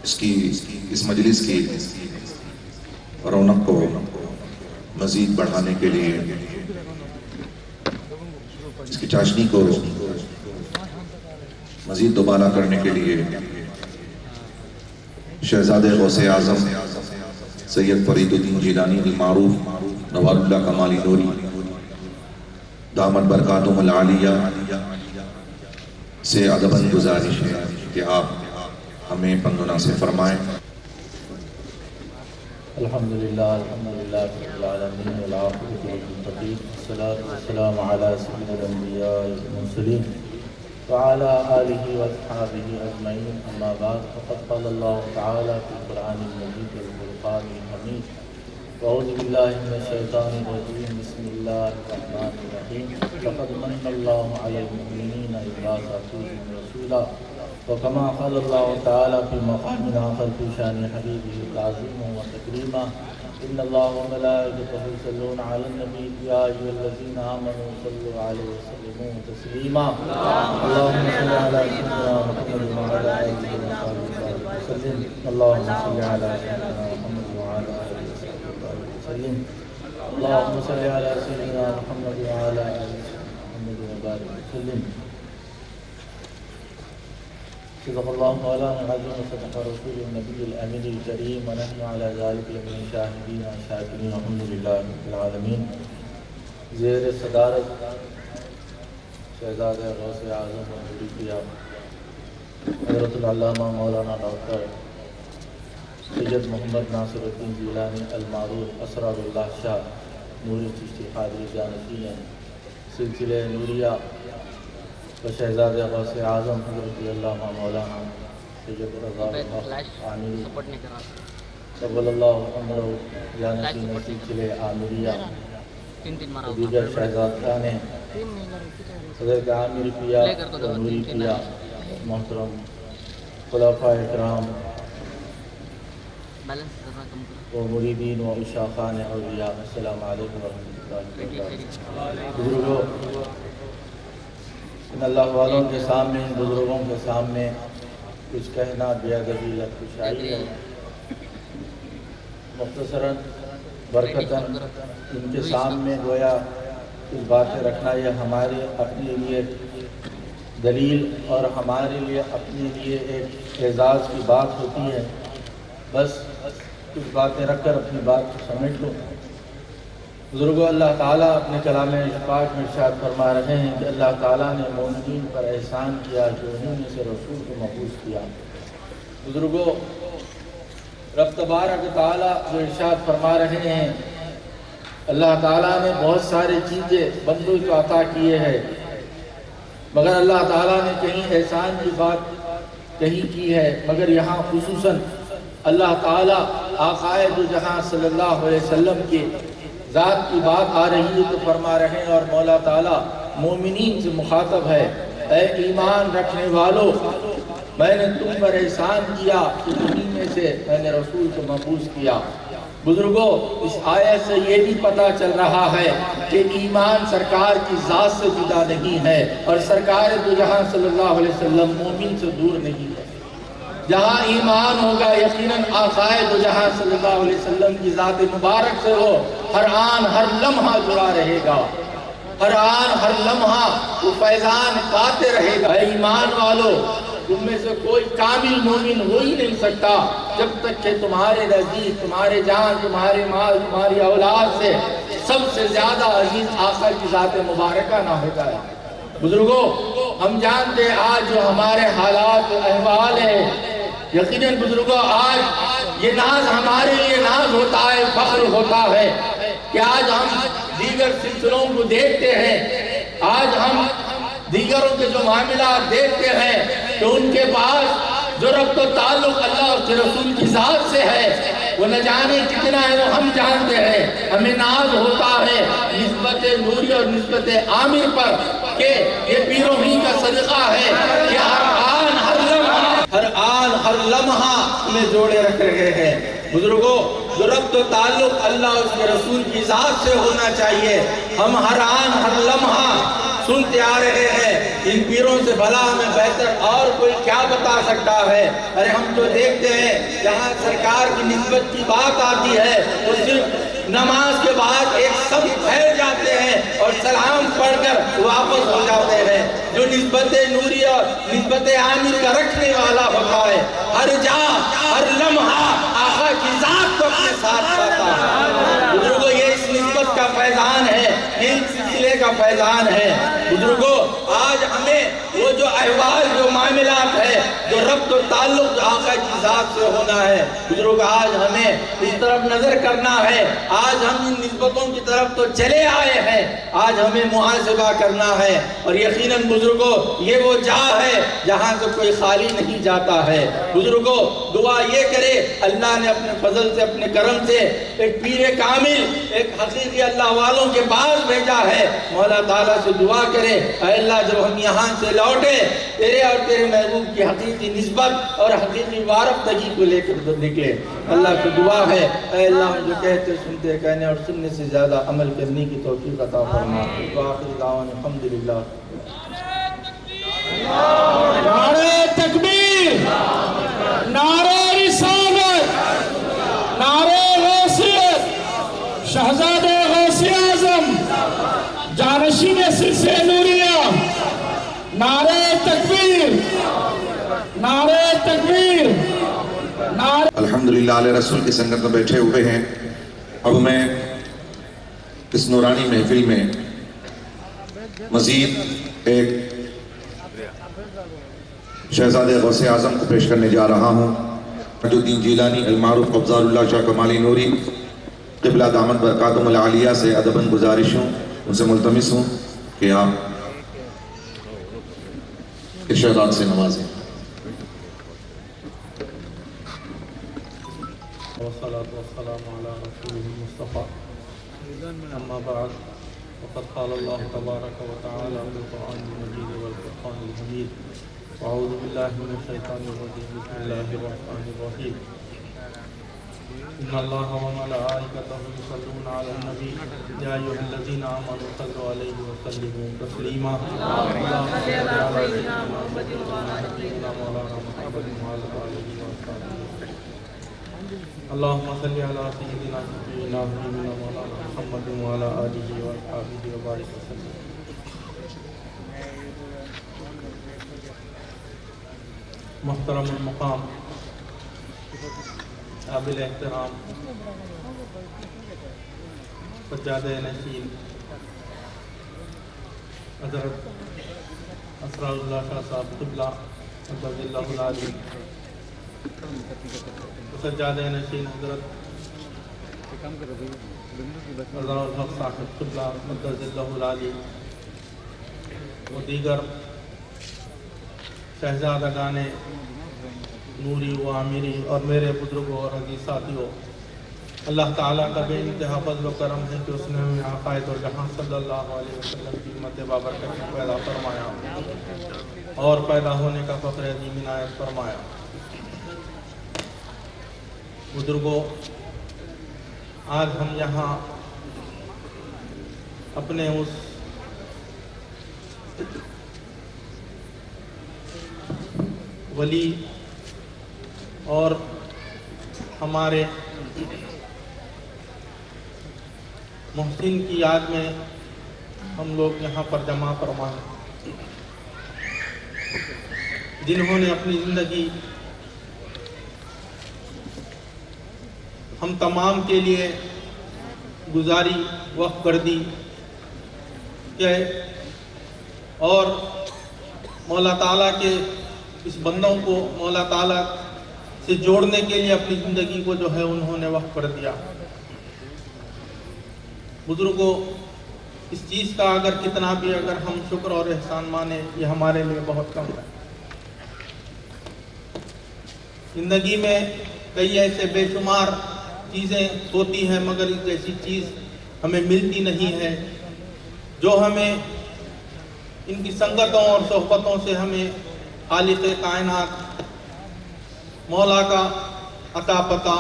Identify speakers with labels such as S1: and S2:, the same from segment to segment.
S1: اس مجلس کی رونق کو مزید بڑھانے کے لیے، اس کی چاشنی کو مزید دوبالا کرنے کے لیے شہزادہ غوث اعظم سید فرید الدین جیلانی المعروف نوال اللہ کمالی نوری دامت برکاتہم العالیہ سے ادباً گزارش ہے کہ آپ ہمیں پندنا سے فرمائیں۔
S2: الحمدللہ رب العالمین والعاقبۃ للمتقین والصلاۃ والسلام علی سید الانبیاء والمرسلین وعلی آلہ واصحابہ اجمعین، اما بعد، فقد قال اللہ تعالی فی القرآن المجید والفرقان الحمید، اعوذ باللہ من الشیطان الرجیم، بسم اللہ الرحمن الرحیم، لقد من اللہ علی المؤمنین اذ بعث فیہم رسولا، وكما قال الله تعالى في مقام آخر في شان حبيبه تعظيما وتكريما، إن الله وملائكته يصلون على النبي يا أيها الذين آمنوا صلوا عليه وسلموا تسليما، اللهم صل على سيدنا محمد وعلى آله وصحبه وسلم، اللهم صل على سيدنا محمد وعلى آله وصحبه وسلم، اللهم صل على سيدنا محمد وعلى آله محمد وبارك وسلم۔ صدق اللہ مولانا العظیم وصدق رسول النبی الامین الکریم، ونحن علی ذلک لمن الشاہدین والشاکرین، الحمدللہ رب العالمین۔ زیر صدارت شہزادہ غوث اعظم نوری پیا حضرت العلامہ مولانا ڈاکٹر سید محمد ناصر الدین جیلانی المعروف اسرار اللہ شاہ نوری چشتی قادری جانشین سلسلہ نوریہ و شہزادہ غوث اعظم حضرت علامہ مولانا سید رضا عامری قبل اللہ عمرہ جانشین سلسلہ عامریہ و دیگر شہزادگان حضرت عامر پیا و نوری پیا، محترم خلفائے کرام و مریدین و عشاقان اولیاء، السلام علیکم ورحمۃ اللہ وبرکاتہ۔ بزرگوں، ان اللہ والوں کے سامنے، ان بزرگوں کے سامنے کچھ کہنا بے ادبی لطفشائی ہے، مختصراً برکتاً ان کے سامنے گویا کچھ باتیں رکھنا یہ ہمارے اپنے لیے دلیل اور ہمارے لیے اپنے لیے ایک اعزاز کی بات ہوتی ہے۔ بس کچھ باتیں رکھ کر اپنی بات کو سمیٹ لو۔ بزرگوں، اللہ تعالیٰ اپنے کلام پاک میں ارشاد فرما رہے ہیں کہ اللہ تعالیٰ نے مومنین پر احسان کیا کہ انہوں نے سے رسول کو مبعوث کیا۔ بزرگوں، رب تبارک تعالیٰ جو ارشاد فرما رہے ہیں، اللہ تعالیٰ نے بہت ساری چیزیں بندوں کو عطا کیے ہیں، مگر اللہ تعالیٰ نے کہیں احسان کی بات کہیں کی ہے، مگر یہاں خصوصاً اللہ تعالیٰ آقائے دو جہاں صلی اللہ علیہ وسلم کی ذات کی بات آ رہی ہے تو فرما رہے ہیں، اور مولا تعالیٰ مومنین سے مخاطب ہے، اے ایمان رکھنے والو، میں نے تم پر احسان کیا کہ تمہیں میں سے میں نے رسول کو مبعوث کیا۔ بزرگوں، اس آیت سے یہ بھی پتہ چل رہا ہے کہ ایمان سرکار کی ذات سے جدا نہیں ہے، اور سرکار دو جہاں صلی اللہ علیہ وسلم مومن سے دور نہیں ہے۔ جہاں ایمان ہوگا یقیناً آقائے دو جہاں صلی اللہ علیہ وسلم کی ذات مبارک سے وہ ہر آن ہر لمحہ جڑا رہے گا، ہر آن ہر لمحہ وہ فیضان پاتے رہے گا۔ اے ایمان والو، تم میں سے کوئی کامل مومن ہو ہی نہیں سکتا جب تک کہ تمہارے نزدیک تمہارے جان، تمہارے مال، تمہاری اولاد سے سب سے زیادہ عزیز آقا کی ذات مبارکہ نہ ہو جائے۔ بزرگوں، ہم جانتے ہیں آج جو ہمارے حالات و احوال ہیں، یقیناً بزرگوں آج یہ ناز ہمارے لیے ناز ہوتا ہے، فخر ہوتا ہے کہ آج ہم دیگر سلسلوں کو دیکھتے ہیں، آج ہم دیگروں کے جو معاملات دیکھتے ہیں کہ ان کے پاس جو ربط و تعلق اللہ اور رسول کی ذات سے ہے وہ نہ جانے کتنا ہے، وہ ہم جانتے ہیں۔ ہمیں ناز ہوتا ہے نسبت نوری اور نسبت عامر پر کہ یہ پیروں ہی کا صدقہ ہے کہ ہر آن ہر لمحہ ہمیں جوڑے رکھ رہے ہیں۔ بزرگوں، جو ربط و تعلق اللہ اور اس کے رسول کی ذات سے ہونا چاہیے۔ ہم ہر آن ہر لمحہ سنتے آ رہے ہیں، ان پیروں سے بھلا ہمیں بہتر اور کوئی کیا بتا سکتا ہے۔ ارے ہم تو دیکھتے ہیں جہاں سرکار کی نسبت کی بات آتی ہے وہ صرف نماز کے بعد ایک سب پھیل جاتے ہیں اور سلام پڑھ کر واپس ہو جاتے ہیں۔ جو نسبت نوری اور نسبت عامر کا رکھنے والا ہوتا ہے، ہر جا ہر لمحہ آقا کی ذات کو اپنے ساتھ لاتا ہے۔ بزرگوں یہ اس نسبت کا فیضان ہے، یہ اس سلسلے کا فیضان ہے۔ بزرگوں آج ہمیں وہ جو احوال جو معاملات ہے جو ربط و تعلق آقا کی ذات سے ہونا ہے، بزرگ آج ہمیں اس طرف نظر کرنا ہے۔ آج ہم ان نسبتوں کی طرف تو چلے آئے ہیں، آج ہمیں محاسبہ کرنا ہے، اور یقیناً بزرگوں یہ وہ جا ہے جہاں سے کوئی خالی نہیں جاتا ہے۔ بزرگوں دعا یہ کرے اللہ نے اپنے فضل سے اپنے کرم سے ایک پیر کامل ایک حقیقی اللہ والوں کے پاس بھیجا ہے۔ مولا تعالیٰ سے دعا کرے اے اللہ جب ہم یہاں سے لوٹے تیرے اور تیرے محبوب کی حقیقی نسبت اور حقیقی وارفتگی کو لے کر نکلے۔ اللہ سے دعا ہے اے اللہ ہم جو کہتے سنتے کہنے اور سننے سے زیادہ عمل کرنے کی توفیق عطا فرما۔ وآخر دعوانا الحمدللہ۔
S3: نعرہ تکبیر، نعرہ رسالت، نعرہ غوثیت، شہزادہ غوث اعظم، جانشین سلسلہ نوریہ، نعرہ تکبیر، نعرہ تکبیر، نعرہ
S1: الحمدللہ علیہ رسول کی سنگت میں بیٹھے ہوئے ہیں۔ اب میں اس نورانی محفل میں مزید ایک شہزادہ غوث اعظم کو پیش کرنے جا رہا ہوں۔ جو الدین جیلانی المعروف افضال اللہ شاہ کمالی نوری قبلہ دامت برکاتہم العالیہ سے ادباً گزارش ہوں، ان سے ملتمس ہوں کہ آپ ارشادات سے نوازیں۔
S4: والصلاة والسلام على رسوله المصطفى أما بعد وقد قال الله تبارك وتعالى في القرآن المجيد والفرقان الحميد أعوذ بالله من الشيطان الرجيم بسم الله الرحمن الرحيم إن الله وملائكته يصلون على النبي يا أيها الذين آمنوا صلوا عليه وسلموا تسليما اللهم صل على سيدنا محمد وعلى مولانا محمد وعلى آله وصحبه اللهم صل على سيدنا نبينا مولانا محمد وعلى آله وصحبه وبارك وسلم۔ محترم المقام، قابل احترام سجادہ نشین حضرت اسرار اللہ شاہ صاحب قبلہ قدس اللہ العالی، سجادہ نشین حضرت رضا الحق صاحب قبلہ قدس اللہ العالی و دیگر شہزادگان نوری و عامری اور میرے بزرگوں اور عزیز ساتھیوں، اللہ تعالیٰ کا بے انتہا فضل و کرم ہے کہ اس نے ہمیں عقائد اور جہاں صلی اللہ علیہ وسلم کی امت بابرکت میں پیدا فرمایا اور پیدا ہونے کا فخر عظیم عنایت فرمایا۔ بزرگوں آج ہم یہاں اپنے اس ولی اور ہمارے محسن کی یاد میں ہم لوگ یہاں پر جمع فرما ہیں، جنہوں نے اپنی زندگی ہم تمام کے لیے گزاری، وقف کر دی کہ اور مولا تعالیٰ کے اس بندوں کو مولا تعالیٰ سے جوڑنے کے لیے اپنی زندگی کو جو ہے انہوں نے وقف کر دیا۔ بزرگوں اس چیز کا اگر کتنا بھی اگر ہم شکر اور احسان مانیں یہ ہمارے لیے بہت کم ہے۔ زندگی میں کئی ایسے بے شمار چیزیں ہوتی ہیں مگر اس جیسی چیز ہمیں ملتی نہیں ہے جو ہمیں ان کی سنگتوں اور صحبتوں سے ہمیں خالق کائنات مولا کا عطا پتہ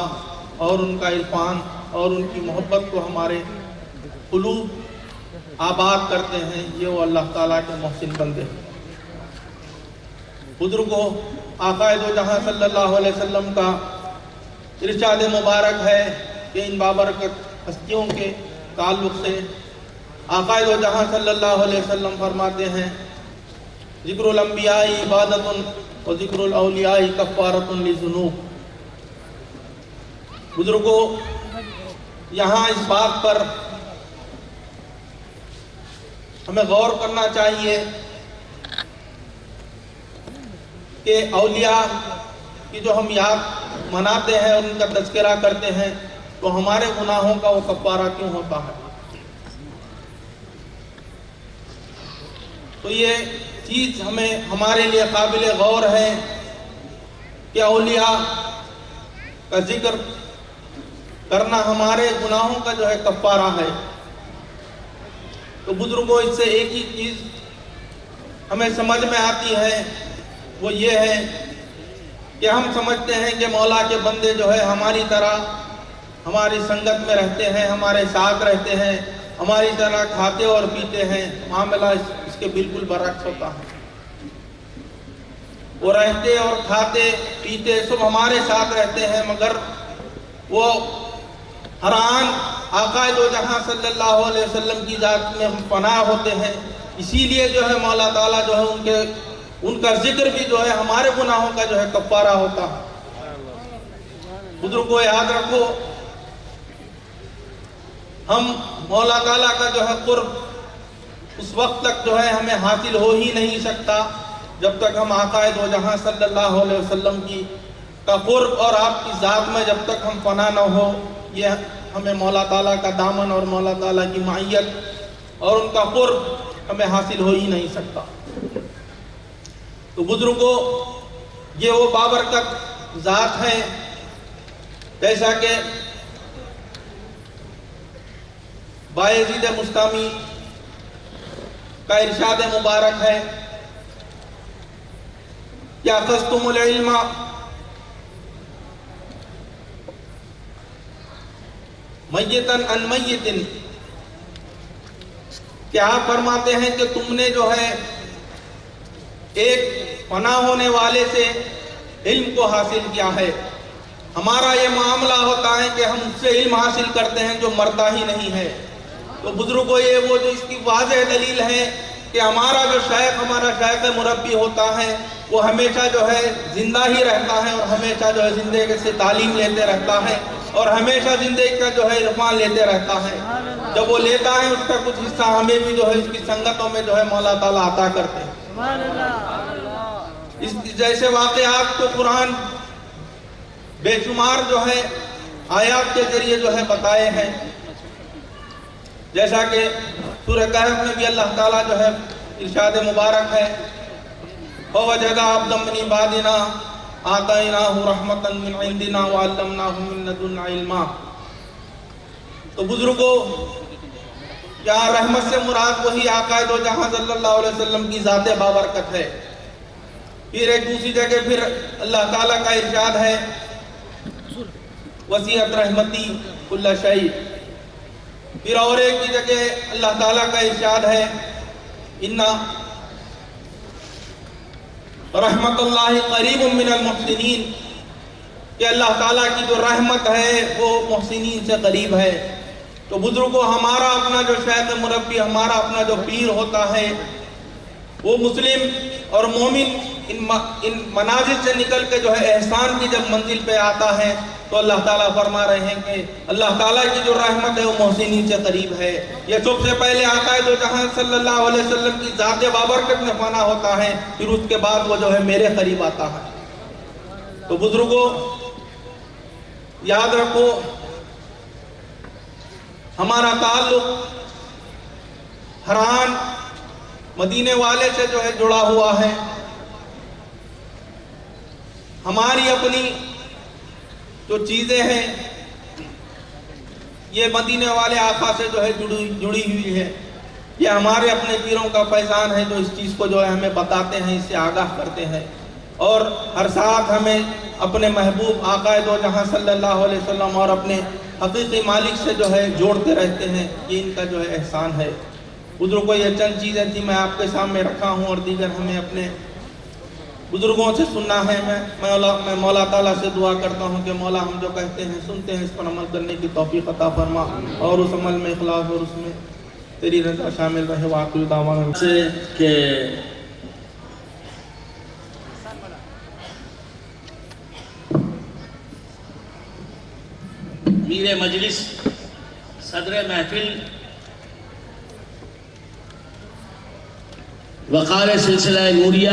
S4: اور ان کا عرفان اور ان کی محبت کو ہمارے قلوب آباد کرتے ہیں، یہ وہ اللہ تعالیٰ کے محسن بندے ہیں۔ بزرگوں، آقا دو جہاں صلی اللہ علیہ وسلم کا ارشاد مبارک ہے کہ ان بابرکت ہستیوں کے تعلق سے آقا دو جہاں صلی اللہ علیہ وسلم فرماتے ہیں، ذکر الانبیاء عبادت و ذکر الاولیاء کفارۃ للذنوب۔ بزرگوں، یہاں اس بات پر ہمیں غور کرنا چاہیے کہ اولیاء کی جو ہم یاد مناتے ہیں اور ان کا تذکرہ کرتے ہیں تو ہمارے گناہوں کا وہ کفارہ کیوں ہوتا ہے؟ تو یہ چیز ہمارے لیے قابل غور ہے کہ اولیاء کا ذکر کرنا ہمارے گناہوں کا جو ہے کفارہ ہے۔ تو بزرگوں، اس سے ایک ہی چیز ہمیں سمجھ میں آتی ہے، وہ یہ ہے کہ ہم سمجھتے ہیں کہ مولا کے بندے جو ہے ہماری طرح ہماری سنگت میں رہتے ہیں، ہمارے ساتھ رہتے ہیں، ہماری طرح کھاتے اور پیتے ہیں۔ معاملہ اس کے بالکل برعکس ہوتا ہے۔ وہ رہتے اور کھاتے پیتے سب ہمارے ساتھ رہتے ہیں، مگر وہ حران آقا دو جہاں صلی اللہ علیہ وسلم کی ذات میں ہم پناہ ہوتے ہیں۔ اسی لیے جو ہے مولا تعالیٰ جو ہے ان کا ذکر بھی جو ہے ہمارے گناہوں کا جو ہے کفارہ ہوتا ہے۔ بزرگوں، یاد رکھو، ہم مولا تعالیٰ کا جو ہے قرب اس وقت تک جو ہے ہمیں حاصل ہو ہی نہیں سکتا جب تک ہم آقا دو جہاں صلی اللہ علیہ وسلم کا قرب اور آپ کی ذات میں جب تک ہم فنا نہ ہو، یہ ہمیں مولا تعالیٰ کا دامن اور مولا تعالیٰ کی معیت اور ان کا قرب ہمیں حاصل ہو ہی نہیں سکتا۔ تو بزرگوں، یہ وہ بابرکت ذات ہے، جیسا کہ بایزید مستامی کا ارشاد مبارک ہے کہ اخذتم العلم میتن ان میتن، کہ آپ فرماتے ہیں کہ تم نے جو ہے ایک فنا ہونے والے سے علم کو حاصل کیا ہے۔ ہمارا یہ معاملہ ہوتا ہے کہ ہم اس سے علم حاصل کرتے ہیں جو مرتا ہی نہیں ہے۔ تو بزرگوں، یہ وہ جو اس کی واضح دلیل ہے کہ ہمارا جو ہمارا شیخ مربی ہوتا ہے وہ ہمیشہ جو ہے زندہ ہی رہتا ہے اور ہمیشہ جو ہے زندگی سے تعلیم لیتے رہتا ہے اور ہمیشہ زندگی کا جو ہے عرفان لیتے رہتا ہے۔ جب وہ لیتا ہے اس کا کچھ حصہ ہمیں بھی جو ہے اس کی سنگتوں میں جو ہے مولا تعالیٰ عطا کرتے ہیں۔ اس جیسے واقعات کو قرآن بے شمار جو ہے آیات کے ذریعے جو ہے بتائے ہیں، جیسا کہ سورہ کہف میں بھی اللہ تعالیٰ جو ہے ارشاد مبارک ہے، وَوَجَدَ عَبْدًا مِنْ عِبَادِنَا آتَيْنَاهُ رَحْمَةً مِنْ عِنْدِنَا وَعَلَّمْنَاهُ مِنْ لَدُنَّا عِلْمًا۔ تو بزرگوں، یہاں رحمت سے مراد وہی آقا دو جہاں صلی اللہ علیہ وسلم کی ذات بابرکت ہے۔ پھر ایک دوسری جگہ پھر اللہ تعالیٰ کا ارشاد ہے، وسعت رحمتی کل شیء۔ پھر اور ایک کی جگہ اللہ تعالیٰ کا ارشاد ہے، اِنَّا رحمت اللہ قریب من المحسنین، کہ اللہ تعالیٰ کی جو رحمت ہے وہ محسنین سے قریب ہے۔ تو بزرگوں، ہمارا اپنا جو شیخ مربی، ہمارا اپنا جو پیر ہوتا ہے، وہ مسلم اور مومن ان منازل سے نکل کے جو ہے احسان کی جب منزل پہ آتا ہے تو اللہ تعالیٰ فرما رہے ہیں کہ اللہ تعالیٰ کی جو رحمت ہے وہ محسنین سے قریب ہے۔ یہ سب سے پہلے آقا دو جہاں صلی اللہ علیہ وسلم کی ذات بابرکت میں فنا ہوتا ہے، پھر اس کے بعد وہ جو ہے میرے قریب آتا ہے۔ تو بزرگوں، یاد رکھو، ہمارا تعلق حران مدینے والے سے جو ہے جڑا ہوا ہے۔ ہماری اپنی جو چیزیں ہیں یہ مدینے والے آقا سے جو ہے جڑی ہوئی ہے۔ یہ ہمارے اپنے پیروں کا فیضان ہے جو اس چیز کو جو ہے ہمیں بتاتے ہیں، اس سے آگاہ کرتے ہیں۔ اور ہر ساتھ ہمیں اپنے محبوب آقا دو جہاں صلی اللہ علیہ وسلم اور اپنے حقیقی مالک سے جو ہے جوڑتے رہتے ہیں، یہ ان کا جو ہے احسان ہے۔ بزرگوں یہ چند چیزیں تھیں میں آپ کے سامنے رکھا ہوں، اور دیگر ہمیں اپنے بزرگوں سے سننا ہے۔ میں مولا تعالیٰ سے دعا کرتا ہوں کہ مولا ہم جو کہتے ہیں سنتے ہیں اس پر عمل کرنے کی توفیق عطا فرما، اور اس عمل میں اخلاص اور اس میں تیری رضا شامل رہے۔ وآخر دعوانا
S5: سے کہ میر مجلس صدر محفل وقار سلسلہ نوریہ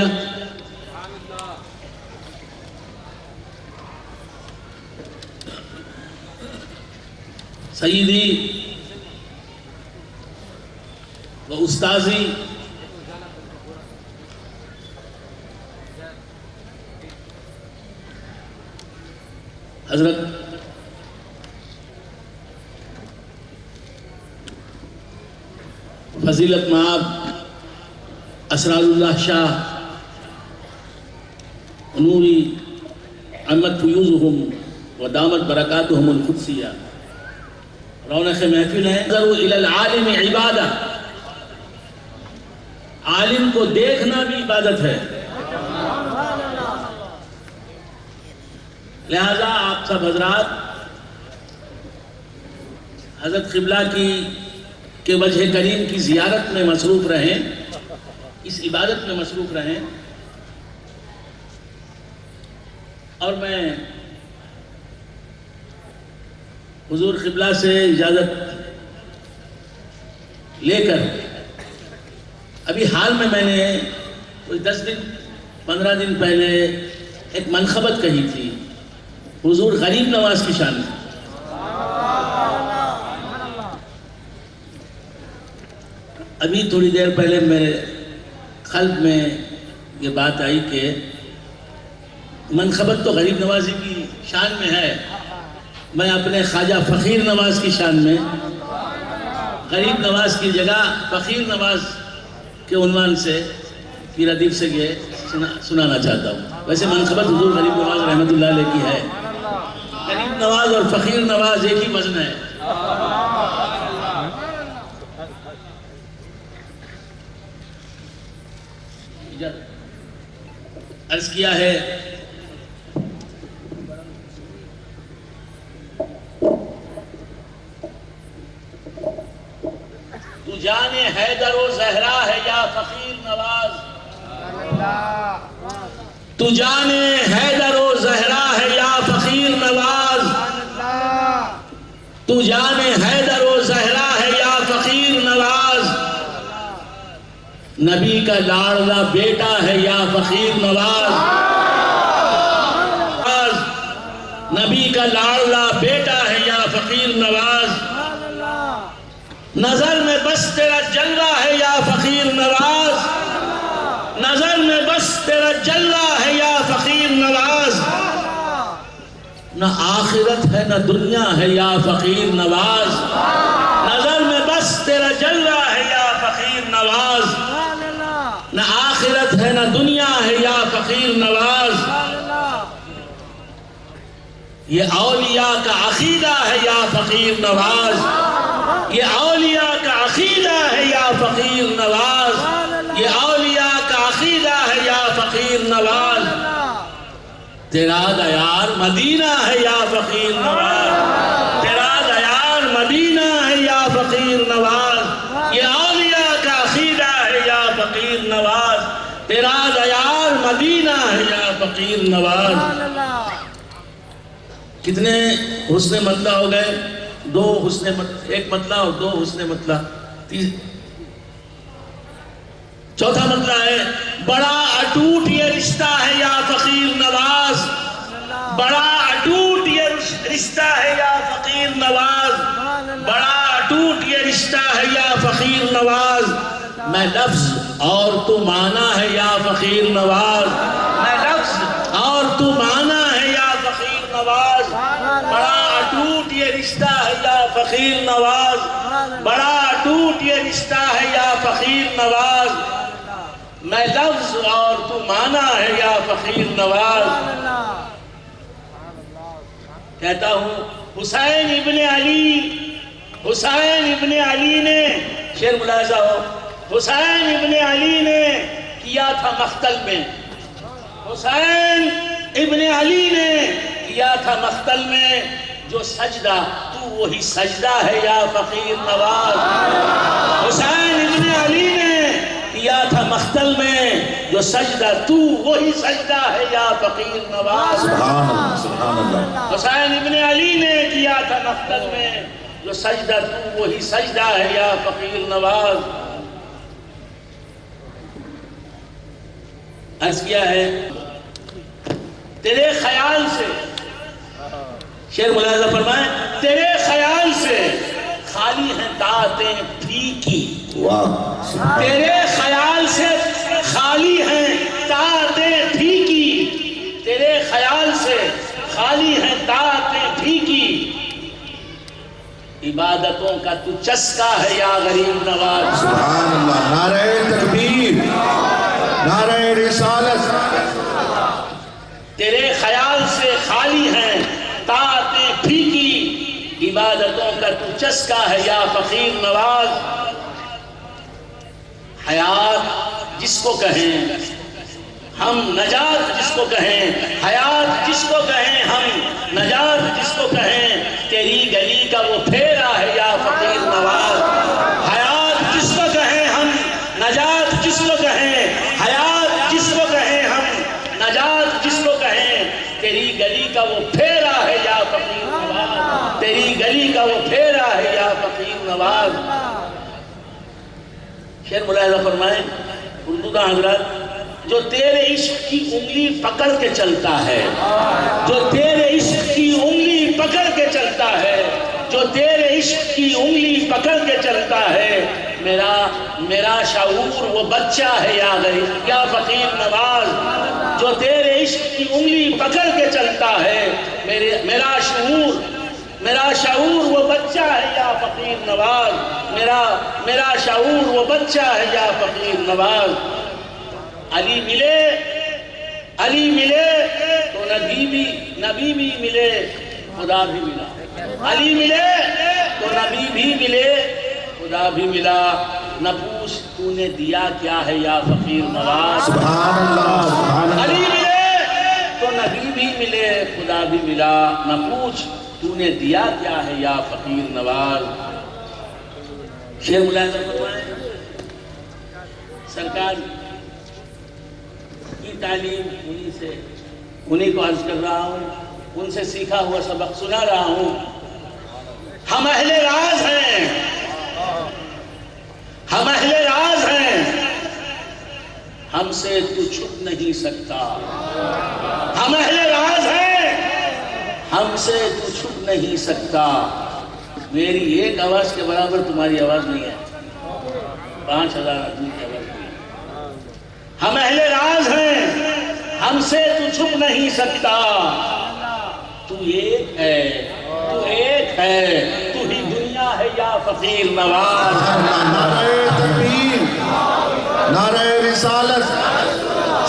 S5: سیدی و استاذی حضرت فضیلت مآب اسرار اللہ شاہ نوری عمت فیوزہم و دامت برکاتہم القدسیہ، رونق محفل ہے۔ نظروا الی العالم عبادہ، عالم کو دیکھنا بھی عبادت ہے، لہذا آپ سب حضرات حضرت قبلہ کے وجہ کریم کی زیارت میں مصروف رہیں، اس عبادت میں مصروف رہیں، اور میں حضور قبلہ سے اجازت لے کر ابھی حال میں نے کوئی 10 دن 15 دن پہلے ایک منقبت کہی تھی حضور غریب نواز کی شان میں۔ ابھی تھوڑی دیر پہلے میرے قلب میں یہ بات آئی کہ منقبت تو غریب نوازی کی شان میں ہے، میں اپنے خواجہ فقیر نواز کی شان میں غریب نواز کی جگہ فقیر نواز کے عنوان سے پیر ادیب سے یہ سنانا چاہتا ہوں۔ ویسے منقبت حضور غریب نواز رحمۃ اللہ علیہ کی ہے، غریب نواز اور فقیر نواز ایک ہی وزن ہے۔ عرض کیا ہے تو جان حیدر و زہرا ہے یا فقیر نواز، تو جان حیدر و زہرا ہے یا فقیر نواز، تو جان حیدر و زہرا ہے یا فقیر نواز، نبی کا لاڈلا بیٹا ہے یا فقیر نواز، نبی کا لاڈلا بیٹا ہے یا فقیر نواز، نظر میں بس تیرا جلوہ ہے یا فقیر نواز، نظر میں بس تیرا جلوہ ہے یا فقیر نواز، نہ آخرت ہے نہ دنیا ہے یا فقیر نواز، نظر میں بس تیرا جلوہ ہے یا فقیر نواز، نہ آخرت ہے نہ دنیا ہے یا فقیر نواز، یہ اولیاء کا عقیدہ ہے یا فقیر نواز، یہ اولیاء کا عقیدہ ہے یا فقیر نواز، یہ اولیاء کا عقیدہ ہے یا فقیر نواز، تیرا دیار مدینہ ہے یا فقیر نواز، تیرا دیار مدینہ ہے یا فقیر نواز، یہ اولیاء کا عقیدہ ہے یا فقیر نواز، تیرا دیار مدینہ ہے یا فقیر نواز۔ کتنے حسن مطلع ہو گئے؟ ایک مطلع اور 2 حسن مطلع۔ چوتھا مطلع ہے بڑا اٹوٹ یہ رشتہ ہے یا فقیر نواز، بڑا اٹوٹ یہ رشتہ ہے یا فقیر نواز، بڑا اٹوٹ یہ رشتہ ہے یا فقیر نواز، میں لفظ اور تو معنی ہے یا فقیر نواز، میں لفظ اور تو معنی ہے یا فقیر نواز، بڑا اٹوٹ یہ رشتہ ہے یا فقیر نواز، بڑا اٹوٹ یہ رشتہ ہے یا فقیر نواز، میں لفظ اور تو معنی ہے یا فقیر نواز. کہتا ہوں حسین ابن علی نے شعر ملاحظہ ہو، حسین ابن علی نے کیا تھا مقتل میں، حسین ابن علی نے کیا تھا مقتل میں جو سجدہ تو وہی سجدہ ہے یا فقیر نواز. حسین ابن علی نے کیا تھا مقتل میں جو سجدہ تو وہی سجدہ ہے یا فقیر نواز.
S1: سبحان اللہ سبحان اللہ.
S5: حسین ابن علی نے کیا تھا مقتل میں جو سجدہ تو وہی سجدہ ہے یا فقیر نواز. عرض کیا ہے تیرے خیال سے، شعر ملاحظہ فرمائیں، تیرے خیال سے خالی ہیں طاعتیں پھیکی.
S1: واہ سبحان.
S5: تیرے خیال سے خالی ہیں طاعتیں پھیکی، تیرے خیال سے خالی ہیں طاعتیں پھیکی. عبادتوں کا تو چسکا ہے یا غریب نواز.
S1: سبحان اللہ. نعرہ تکبیر، نعرہ رسالت.
S5: تیرے خیال سے خالی ہیں طاعتیں پھیکی، عبادتوں کا تو چسکا ہے یا فقیر نواز. حیات جس کو کہیں ہم، نجات جس کو کہیں، حیات جس کو کہیں ہم، نجات جس کو کہیں، تیری گلی کا وہ پھیرا ہے یا فقیر نواز. حیات جس کو کہیں ہم، نجات جس کو کہیں، حیات جس کو کہیں ہم، نجات جس کو کہیں، تیری گلی کا وہ پھیرا ہے یا فقیر نواز. تیری گلی کا وہ پھیرا ہے یا فقیر نواز. شعر ملاحظہ فرمائیں اردو کا حضرات. جو تیرے عشق کی انگلی پکڑ کے چلتا ہے، جو تیرے عشق کی انگلی پکڑ کے چلتا ہے، جو تیرے عشق کی انگلی پکڑ کے چلتا ہے، میرا شعور وہ بچہ ہے یا غریب یا فقیر نواز. جو تیرے عشق کی انگلی پکڑ کے چلتا ہے، میرا شعور وہ بچہ ہے یا فقیر نواز. میرا شعور وہ بچہ ہے یا فقیر نواز. علی ملے تو نبی بھی ملے، خدا بھی ملا. علی ملے تو نبی بھی ملے، خدا بھی ملا. نہ پوچھ تو نے دیا کیا ہے یا فقیر نواز.
S1: سبحان اللہ سبحان اللہ.
S5: علی ملے تو نبی بھی ملے، خدا بھی ملا. نہ پوچھ تو نے دیا کیا ہے یا فقیر نواز. شعر ملاحظہ فرمائیں سرکار کی تعلیم انہی کو عرض کر رہا ہوں، ان سے سیکھا ہوا سبق سنا رہا ہوں. ہم اہل راز ہیں، ہم اہل راز ہیں، ہم سے تو چھپ نہیں سکتا. ہم اہل راز ہیں، ہم سے تو چھپ نہیں سکتا. میری ایک آواز کے برابر تمہاری آواز نہیں ہے، 5000 آدمی کی آواز نہیں ہے. ہم اہل راز ہیں، ہم سے تو چھپ نہیں سکتا. تو ایک ہے، تو ہی دنیا ہے یا فقیر نواز.
S1: نعرہ تکبیر، نعرہ رسالت.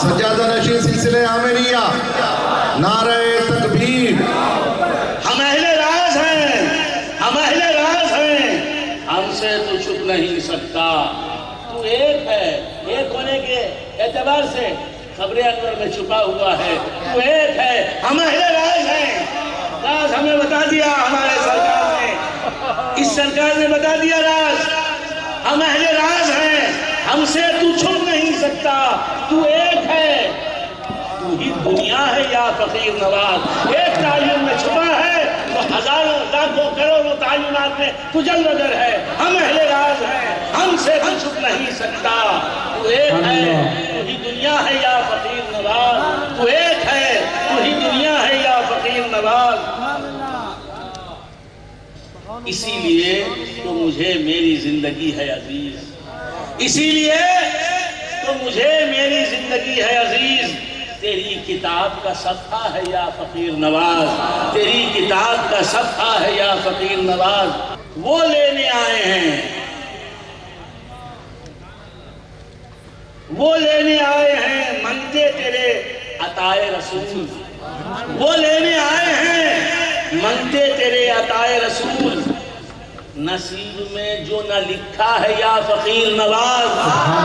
S1: سجادہ نشین سلسلہ عامریہ. نعرہ تکبیر.
S5: ہم اہل راز ہیں، ہم اہل راز ہیں، ہم سے تو چھپ نہیں سکتا. تو ایک ہے، ایک ہونے کے اعتبار سے خبر انور میں چھپا ہوا ہے. تو ایک ہے، ہم اہل راز ہیں. راز ہمیں بتا دیا ہمارے سرکار نے، اس سرکار نے بتا دیا راز. ہم اہل راز ہیں، ہم سے تو چھپ نہیں سکتا. تو ایک ہے، تو ہی دنیا ہے یا فقیر نواز. ایک تعین میں چھپا ہے تو ہزاروں لاکھوں کروڑوں تعینات میں تجل نظر ہے. ہم اہل راز ہیں، ہم سے تو چھپ نہیں سکتا. تو ایک ہے، تو ہی دنیا ہے یا فقیر نواز. تو ایک ہے، تو ہی دنیا ہے یا فقیر نواز. اسی لیے تو مجھے میری زندگی ہے عزیز، اسی لیے تو مجھے میری زندگی ہے عزیز. تیری کتاب کا صفحہ ہے یا فقیر نواز، تیری کتاب کا صفحہ ہے یا فقیر نواز. وہ لینے آئے ہیں وہ لینے آئے ہیں منگتے تیرے عطائے رسول، وہ لینے آئے ہیں منگتے تیرے عطائے رسول، نصیب میں جو نہ لکھا ہے یا فقیر نواز،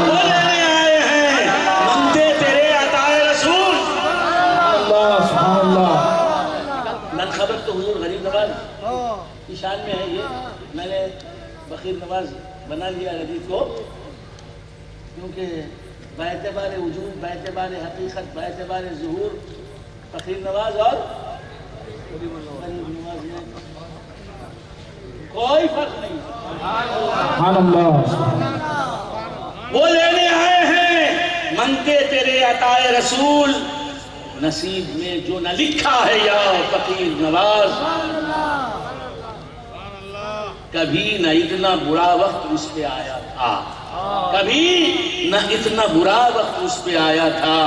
S5: وہ لینے آئے ہیں منگتے تیرے عطائے رسول۔
S3: اللہ سبحان اللہ۔
S5: لن خبر تو حضور غریب نواز کی شان میں ہے، یہ میں نے فقیر نواز بنا لیا ردیف کو، کیونکہ باعتبار وجود، باعتبار حقیقت، باعتبار ظہور فقیر نواز اور غریب نواز میں کوئی فرق نہیں۔
S3: سبحان اللہ۔
S5: وہ لینے آئے ہیں منگتے تیرے عطائے رسول، نصیب میں جو نہ لکھا ہے یا فقیر نواز، کبھی نہ اتنا برا وقت اس پہ آیا تھا، کبھی نہ اتنا برا وقت اس پہ آیا تھا،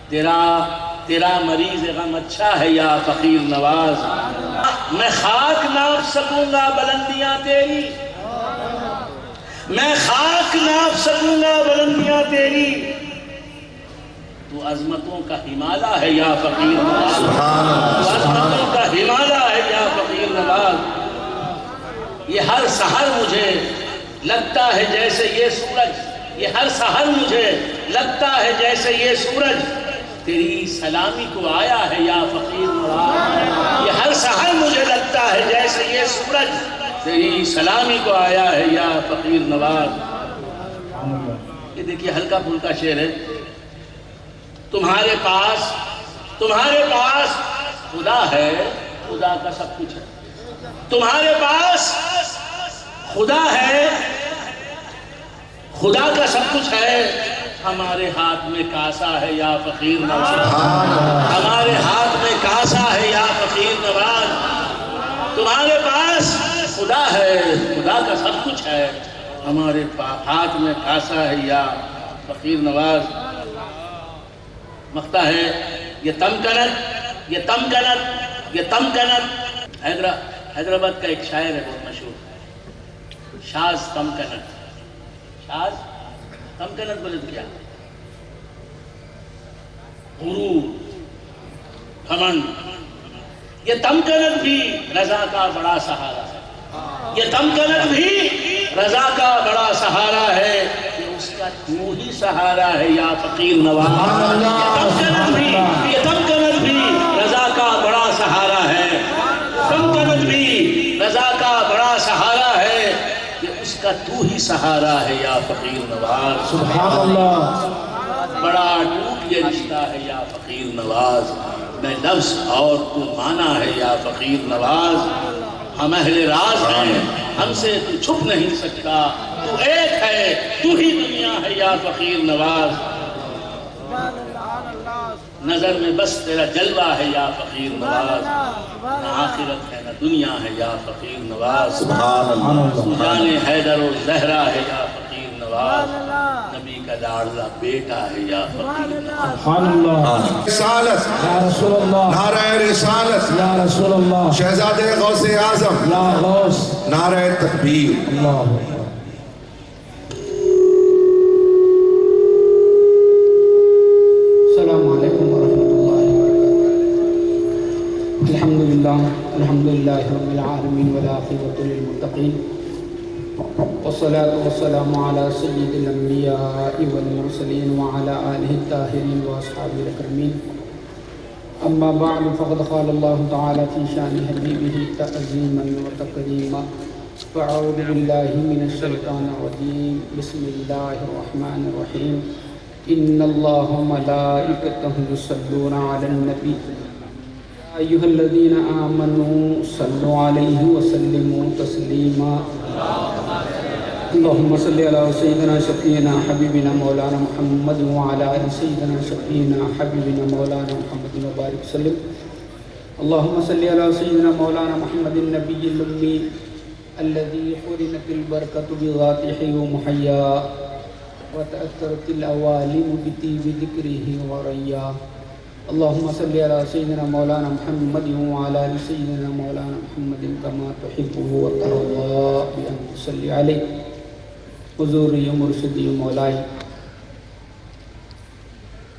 S5: تیرا مریض غم اچھا ہے یا فقیر نواز، میں خاک ناپ سکوں گا بلندیاں تیری، میں خاک ناپ سکوں گا بلندیاں تیری، تو عظمتوں کا ہمالیہ ہے یا فقیر نواز، تو عظمتوں کا ہمالیہ ہے یا فقیر نواز۔ یہ ہر سحر مجھے لگتا ہے جیسے یہ سورج، یہ ہر سحر مجھے لگتا ہے جیسے یہ سورج تیری سلامی کو آیا ہے یا فقیر نواز، یہ ہر سحر مجھے لگتا ہے جیسے یہ سورج تیری سلامی کو آیا ہے یا فقیر نواز۔ یہ دیکھیے ہلکا پھلکا شعر ہے، تمہارے پاس خدا ہے، خدا کا سب کچھ ہے، تمہارے پاس خدا ہے، خدا کا سب کچھ ہے، ہمارے ہاتھ میں کاسا ہے یا فقیر نواز، ہمارے ہاتھ میں کاسا ہے یا فقیر نواز، تمہارے پاس خدا ہے، خدا کا سب کچھ ہے، ہمارے ہاتھ میں کاسا ہے یا فقیر نواز۔ مقطع ہے یہ تمکنت، یہ تمکنت، یہ تمکنت، حیدرآباد کا ایک شاعر ہے بہت مشہور، شاز تمکنت، شاز تمکنت بولے تو کیا؟ غرور، گھمنڈ، یہ تمکنت بھی رضا کا بڑا سہارا ہے، یہ تمکنت بھی رضا کا بڑا سہارا ہے، کہ اس کا تو ہی سہارا ہے یا فقیر نواز، یہ تمکنت بھی رضا کا بڑا سہارا ہے، تمکنت بھی رضا کا بڑا سہارا ہے، کہ اس کا تو ہی سہارا ہے یا فقیر نواز۔
S3: سبحان اللہ۔
S5: بڑا ٹوٹ یہ رشتہ ہے یا فقیر نواز، میں لفظ اور تو مانا ہے یا فقیر نواز، ہم اہل راز ہیں، ہم سے تو چھپ نہیں سکتا، تو ایک ہے، تو ہی دنیا ہے یا فقیر نواز، نظر میں بس تیرا جلوہ ہے یا فقیر نواز، نہ آخرت ہے نہ دنیا ہے یا فقیر نواز، تو جان حیدر و زہرا ہے یا فقیر نواز، نبی کا لاڈلا بیٹا ہے یا فقیر نواز۔
S3: سبحان اللہ۔
S1: رسالت،
S3: یا رسول اللہ،
S1: نعرہ رسالت،
S3: یا رسول اللہ،
S1: شہزادے غوث اعظم،
S3: یا غوث،
S1: نعرہ تکبیر۔
S3: اللہ اکبر۔ السلام علیکم ورحمۃ اللہ وبرکاتہ۔ الحمدللہ رب العالمین والعاقبۃ للمتقین، والصلاة والسلام علی سید الانبیاء والمرسلین وعلی آلہ الطاہرین واصحابہ الاکرمین، اما بعد فقد قال اللہ تعالی فی شان حبیبہ تعظیما وتکریما، فاعوذ باللہ من الشیطان الرجیم، بسم اللہ الرحمن الرحیم، ان اللہ وملائکتہ یصلون علی النبی ایھا الذین آمنوا صلوا علیہ وسلموا تسلیما، اللہم صلی علی سیدنا شفیعنا حبیبنا مولانا محمد وعلی آل سیدنا شفیعنا حبیبنا مولانا محمد وبارک وسلم، اللہم صلی علی سیدنا مولانا محمد النبی الامی الذی قرنت البرکۃ بذاتہ ومحیا وتأثرت العوالم بطیب ذکرہ وریا، اللہم صلی علی سیدنا مولانا محمد وعلی آل سیدنا مولانا محمد کما تحب وترضى بأن تصلی علیہ، حضور مرشدی مولائی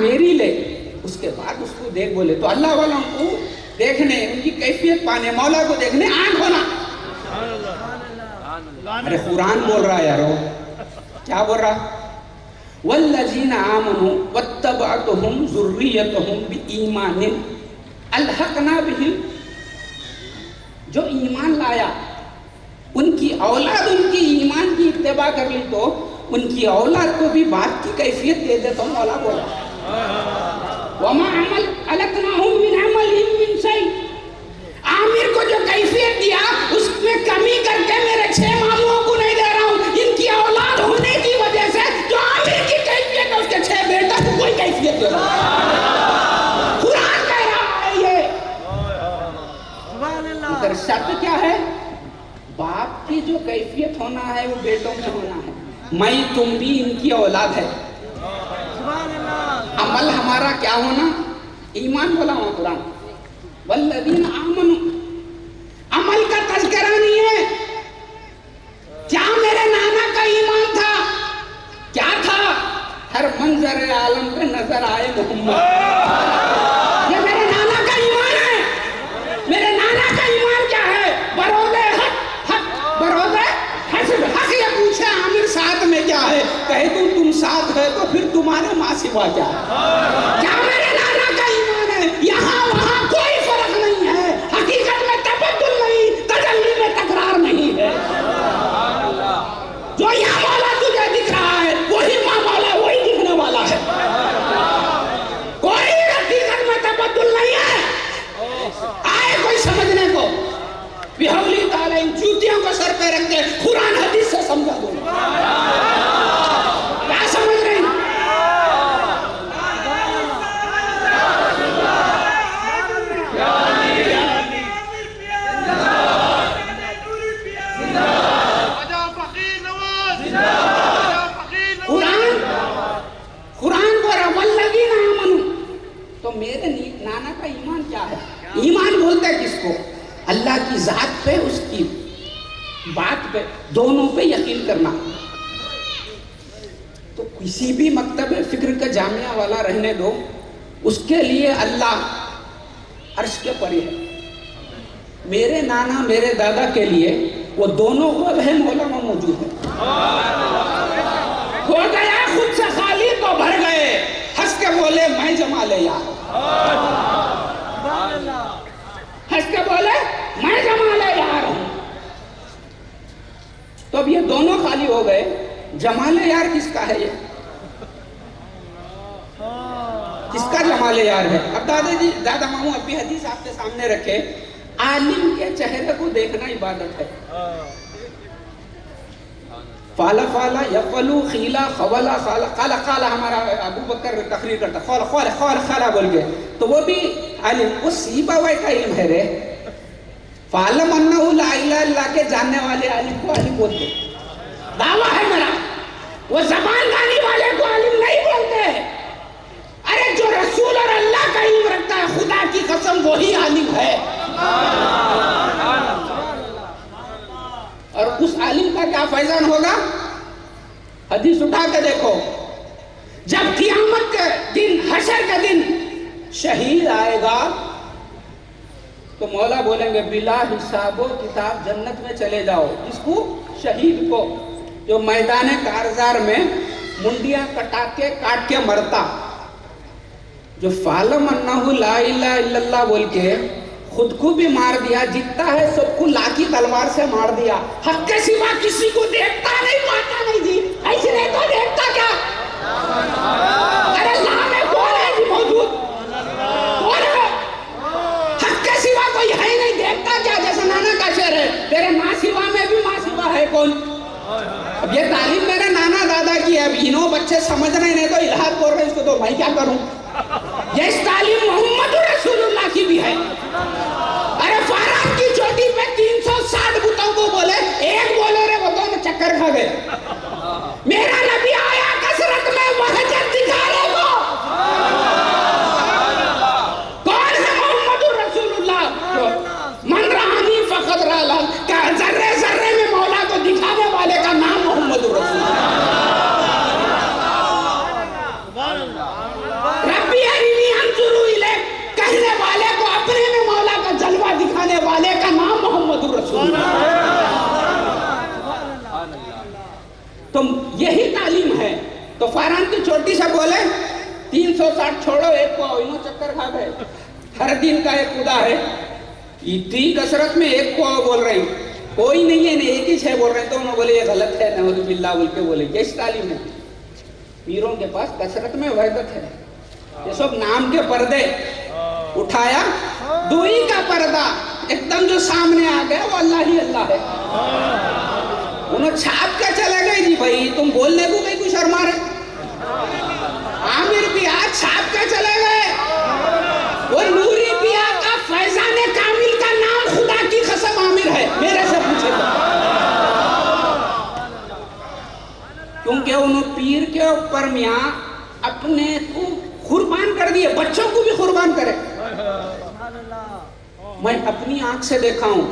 S3: میری لے، اس کے بعد اس کو دیکھ بولے. تو اللہ والوں کو دیکھنے، ان کی کیفیت پانے، مولا کو دیکھنے آنکھ ہونا. ارے قرآن بول رہا ہے یارو، کیا بول رہا؟ والذین آمنوا واتبعتهم ذریتهم بایمان الحقنا بهم. جو ایمان لایا، ان کی اولاد ان کی ایمان کی اتباع کر لی تو ان کی اولاد کو بھی بات کی کیفیت دے دیتا ہوں. مولا بولا وما عمل الکناہم من عملہم من شیء. عامر کو جو کیفیت دیا اس میں کمی کر کے میرے 6 ماموں کو نہیں دے رہا ہوں. ان کی اولاد ہونے کی وجہ سے جو عامر کی کیفیت ہے اس کے 6 بیٹا کو کوئی کیفیت دے رہا ہے. قرآن کہہ رہا ہے یہ. ادھر شرط کیا ہے؟ باپ کی جو کیفیت ہونا ہے وہ بیٹوں میں ہونا ہے. میں تم بھی ان کی اولاد ہے. عمل ہمارا کیا ہونا؟ ایمان بولا ہوں قرآن. والذین آمنوا، عمل کا تذکرہ نہیں ہے. کیا میرے نانا کا ایمان تھا؟ کیا تھا؟ ہر منظر عالم پہ نظر آئے محمد. یہ میرے نانا کا ایمان ہے. میرے نانا کا ایمان کیا ہے؟ بروز حق، حق بروز حسب. حق یہ پوچھے عامر ساتھ میں کیا ہے؟ کہے تم ساتھ ہے تو پھر تمہارے ماں سوا کیا ہے؟ کیا میرے نانا کا ایمان ہے؟ یہاں وہاں کوئی فرق نہیں ہے. حقیقت میں تبدل نہیں، تجلی میں تکرار نہیں ہے. جو یہاں مولا تجھے دکھ رہا ہے وہی ماں مولا وہی دکھنے والا ہے. کوئی حقیقت میں تبدل نہیں ہے. آئے کوئی سمجھنے کو بحولی تعالی ان چوتیوں کو سر پہ رکھ دے، قرآن حدیث سے سمجھا دو. کیا سمجھ رہے ہیں؟ قرآن بول رہا والذین آمنوا. تو میرے نانا کا ایمان کیا ہے؟ ایمان بولتے ہیں کس کو؟ اللہ کی ذات پہ، اس کی بات پہ، دونوں پہ یقین کرنا. تو کسی بھی مکتب فکر کا جامعہ والا رہنے دو، اس کے لیے اللہ عرش کے پرے ہے. میرے نانا میرے دادا کے لیے وہ دونوں وہم علماء موجود ہیں. ہو گیا خود سے خالی تو بھر گئے، ہنس کے بولے میں جمال یار. ہنس کے بولے میں جمال یار ہوں. تو اب یہ دونوں خالی ہو گئے. جمال یار کس کا ہے؟ یہ کس کا جمال یار ہے؟ اب دادا ماموں اب بھی حدیث آپ کے سامنے رکھے. عالم کے چہرے کو دیکھنا عبادت ہے. فالا فالا یفلو خیلا خولا خالا قالا قالا. ہمارا ابو بکر تقریر کرتا خولا خولا خولا خالا بول کے. تو وہ بھی عالم، وہ سیبا وائی کا علم ہے رے. فعلم انہ لا الہ الا اللہ کے جاننے والے عالم کو عالم بولتے. دعویٰ ہے میرا. وہ زبان دانی والے کو عالم نہیں بولتے. ارے جو رسول اور اللہ کا علم رکھتا ہے خدا کی قسم وہی عالم ہے. اور اس عالم کا کیا فیضان ہوگا؟ حدیث اٹھا کے دیکھو. جب قیامت کے دن، حشر کے دن شہید آئے گا تو مولا بولیں گے بلا حساب و کتاب جنت میں چلے جاؤ. اس کو شہید کو جو میدان کارزار میں منڈیاں کاٹ کے مرتا، جو فعلم انہ لا الہ الا اللہ بول کے خود کو بھی مار دیا، جتنا ہے سب کو لاکی تلوار سے مار دیا. حق کے سوا کسی کو دیکھتا نہیں، پاتا نہیں جی. ایسے نہیں تو دیکھتا کیا؟ ارے اللہ میں کون ہے جی موجود؟ کون ہے؟ حق کے سوا کوئی ہے نہیں، دیکھتا کیا؟ جیسا نانا کا شعر ہے، تیرے ماں سوا میں بھی ماں سوا ہے کون؟ اب یہ تعلیم میرے نانا دادا کی ہے. اب انہوں بچے سمجھ رہے نہیں تو الہاد بول رہے اس کو، تو میں کیا کروں؟ یہ اس تعلیم محمد رسول اللہ کی بھی ہے. ارے فاران کی چوٹی پہ 360 بتوں کو بولے، ایک بولے رے وہ دونوں چکر کھا گئے. میرا نبی آیا کثرت میں وحجت دکھانے کو. کون ہے محمد رسول اللہ؟ من رہانی فقط رہا. کہ ذرے ذرے میں مولا کو دکھانے والے کا نام محمد رسول اللہ. تو یہی تعلیم ہے. تو فاران کی چوٹی سے بولے 360 چھوڑو ایک کو انہوں چکر کھا گئے. ہر دن کا ایک خدا ہے. اتنی کثرت میں ایک کو بول رہے ہیں, کوئی نہیں ہے, ایک ہی ہے بول رہے ہیں. تو انہوں بولے یہ غلط ہے, نعوذ باللہ بول کے بولے. کیسی تعلیم ہے؟ پیروں کے پاس کثرت میں وحدت ہے. یہ سب نام کے پردے اٹھایا, دوئی کا پردہ ایک دم جو سامنے آ گیا وہ اللہ ہی اللہ ہے. انہوں چھاپ کے چلے گئے جی بھائی تم بولنے کو کہیں کو شرما رہے. عامر پیا چھاپ کے چلے گئے. وہ نوری پیا کا فیضان کامل کا نام خدا کی قسم عامر ہے, میرے سے پوچھے تو. کیونکہ انہوں پیر کے اوپر میاں اپنے کو قربان کر دیے, بچوں کو بھی قربان کرے. میں اپنی آنکھ سے دیکھا ہوں.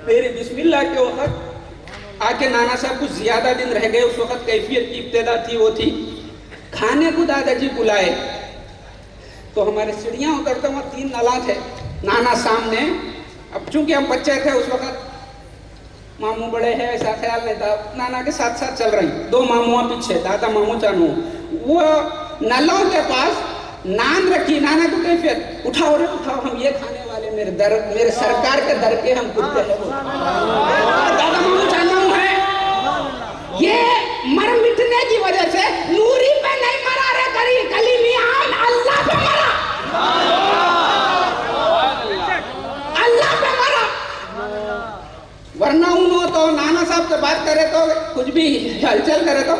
S3: میرے بسم اللہ کے وقت آ کے نانا صاحب کچھ زیادہ دن رہ گئے. اس وقت کیفیت کی ابتدا تھی, وہ تھی کھانے کو دادا جی بلائے. تو ہمارے سیڑھیاں اترتے وہاں 3 نالا تھے, نانا سامنے. اب چونکہ ہم بچے تھے اس وقت, ماموں بڑے ہیں ایسا خیال نہیں تھا, نانا کے ساتھ ساتھ چل رہی. 2 ماموں پیچھے, دادا ماموں چانو. وہ نلوں کے پاس نان رکھی, نانا کو کیفیت اٹھاؤ رے اٹھاؤ, ہم یہ کھانے والے, میرے سرکار کے در کے ہم کتے ہیں. دادا ماموں چانو ہے. یہ مر مٹنے کی وجہ سے نوری پہ نہیں مرا رے کری کلیمی عام, اللہ پہ مرا, اللہ پہ مرا. ورنہ انہوں تو نانا صاحب سے بات کرے تو کچھ بھی ہلچل کرے تو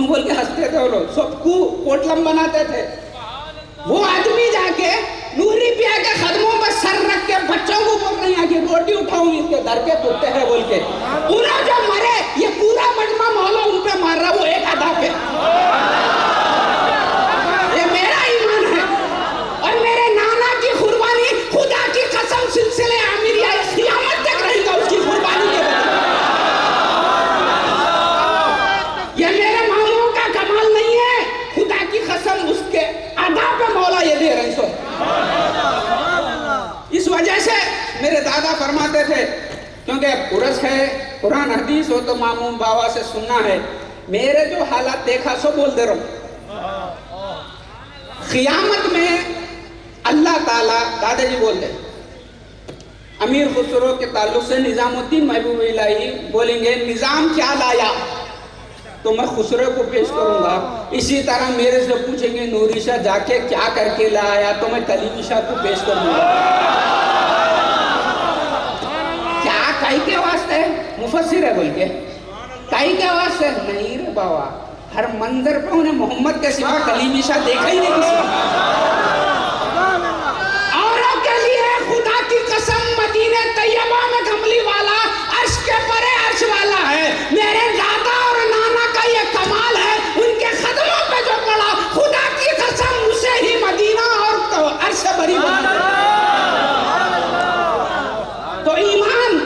S3: بول کے ہنستے تھے. وہ لوگ سب کو پوٹلم بناتے تھے. وہ آدمی جا کے نوری پیا کے قدموں پر سر رکھ کے بچوں کو بول رہے ہیں کہ روٹی اٹھاؤں اس کے در کے کتے ہیں بول کے. انہیں جو مرے یہ پورا مجمع مولا ان پہ مار رہا, وہ ایک ادا پہ. یہ میرا ایمان ہے اور میرے نانا کی قربانی خدا کی قسم سلسلے عامریہ قیامت تک رہے گا اس کی قربانی کے بعد. یہ میرے ماموں کا کمال نہیں ہے, خدا کی قسم اس کے ادا پہ مولا یہ دے رہے ہیں. اس وجہ سے میرے دادا فرماتے تھے, کیونکہ عرس ہے, قرآن حدیث ہو تو ماموں بابا سے سننا ہے. میرے جو حالات دیکھا سو بول دے رہا ہوں. قیامت میں اللہ تعالیٰ, دادا جی بول دے, امیر خسرو کے تعلق سے نظام الدین محبوب الہی بولیں گے نظام کیا لایا, تو میں خسرو کو پیش کروں گا. اسی طرح میرے سے پوچھیں گے نوری شاہ جا کے کیا کر کے لایا, تو میں کلیمی شاہ کو پیش کروں گا. کیا کائی کے واسطے مفسر ہے بول کے, کائی کے واسطے نہیں رے بابا. ہر منظر پہ انہیں محمد کے سوا کلیمی شاہ دیکھا ہی نہیں کسی. اوروں کے لیے خدا کی قسم مدینہ طیبہ میں کملی والا عرش کے پرے عرش والا ہے. میرے دادا اور نانا کا یہ کمال ہے, ان کے قدموں پہ جو پڑا خدا کی قسم اسے ہی مدینہ اور عرش سے بری بنا. تو ایمان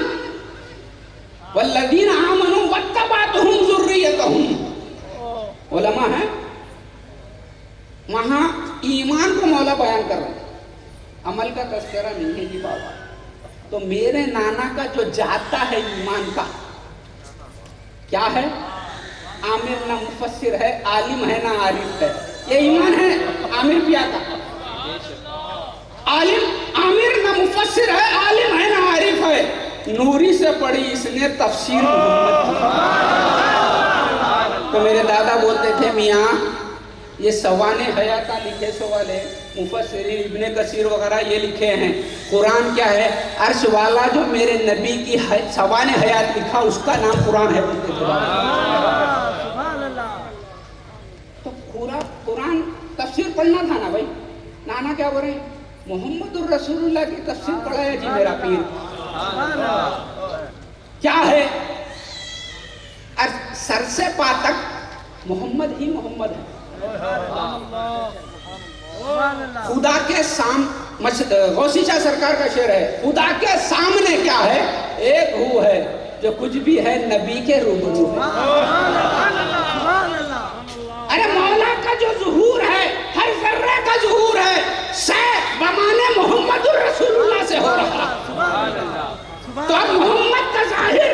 S3: والذین آمنوا واتبعتہم ذریتہم, علماء ہیں وہاں ایمان کو مولا بیان کر رہے ہیں, عمل کا تذکرہ نہیں ہے جی بابا. تو میرے نانا کا جو جاتا ہے ایمان کا کیا ہے, عامر نہ مفسر ہے, عالم ہے نہ عارف ہے. یہ ایمان ہے عامر پیا کا. عامر نہ مفسر ہے, عالم ہے نہ عارف ہے. نوری سے پڑھی اس نے تفسیر محمد کی. تو میرے دادا بولتے تھے میاں یہ سوانح حیاتہ لکھے سو والے مفسرین ابن کثیر وغیرہ یہ لکھے ہیں. قرآن کیا ہے, عرش والا جو میرے نبی کی سوانح حیات لکھا اس کا نام قرآن ہے بولتے تھے. تو پورا قرآن تفسیر پڑھنا تھا نا بھائی. نانا کیا بول رہے ہیں, محمد الرسول اللہ کی تفسیر پڑھا ہے جی میرا پیر. کیا ہے, سر سے پا تک محمد ہی محمد ہے. خدا کے غوثی شاہ سرکار کا شعر ہے, خدا کے سامنے کیا ہے, ایک ہو ہے جو کچھ بھی ہے نبی کے روبرو ہے. ارے مولا کا جو ظہور ہے, ہر ذرے کا ظہور ہے, سے بمانے محمد الرسول اللہ سے ہو رہا. تو اب محمد کا ظاہر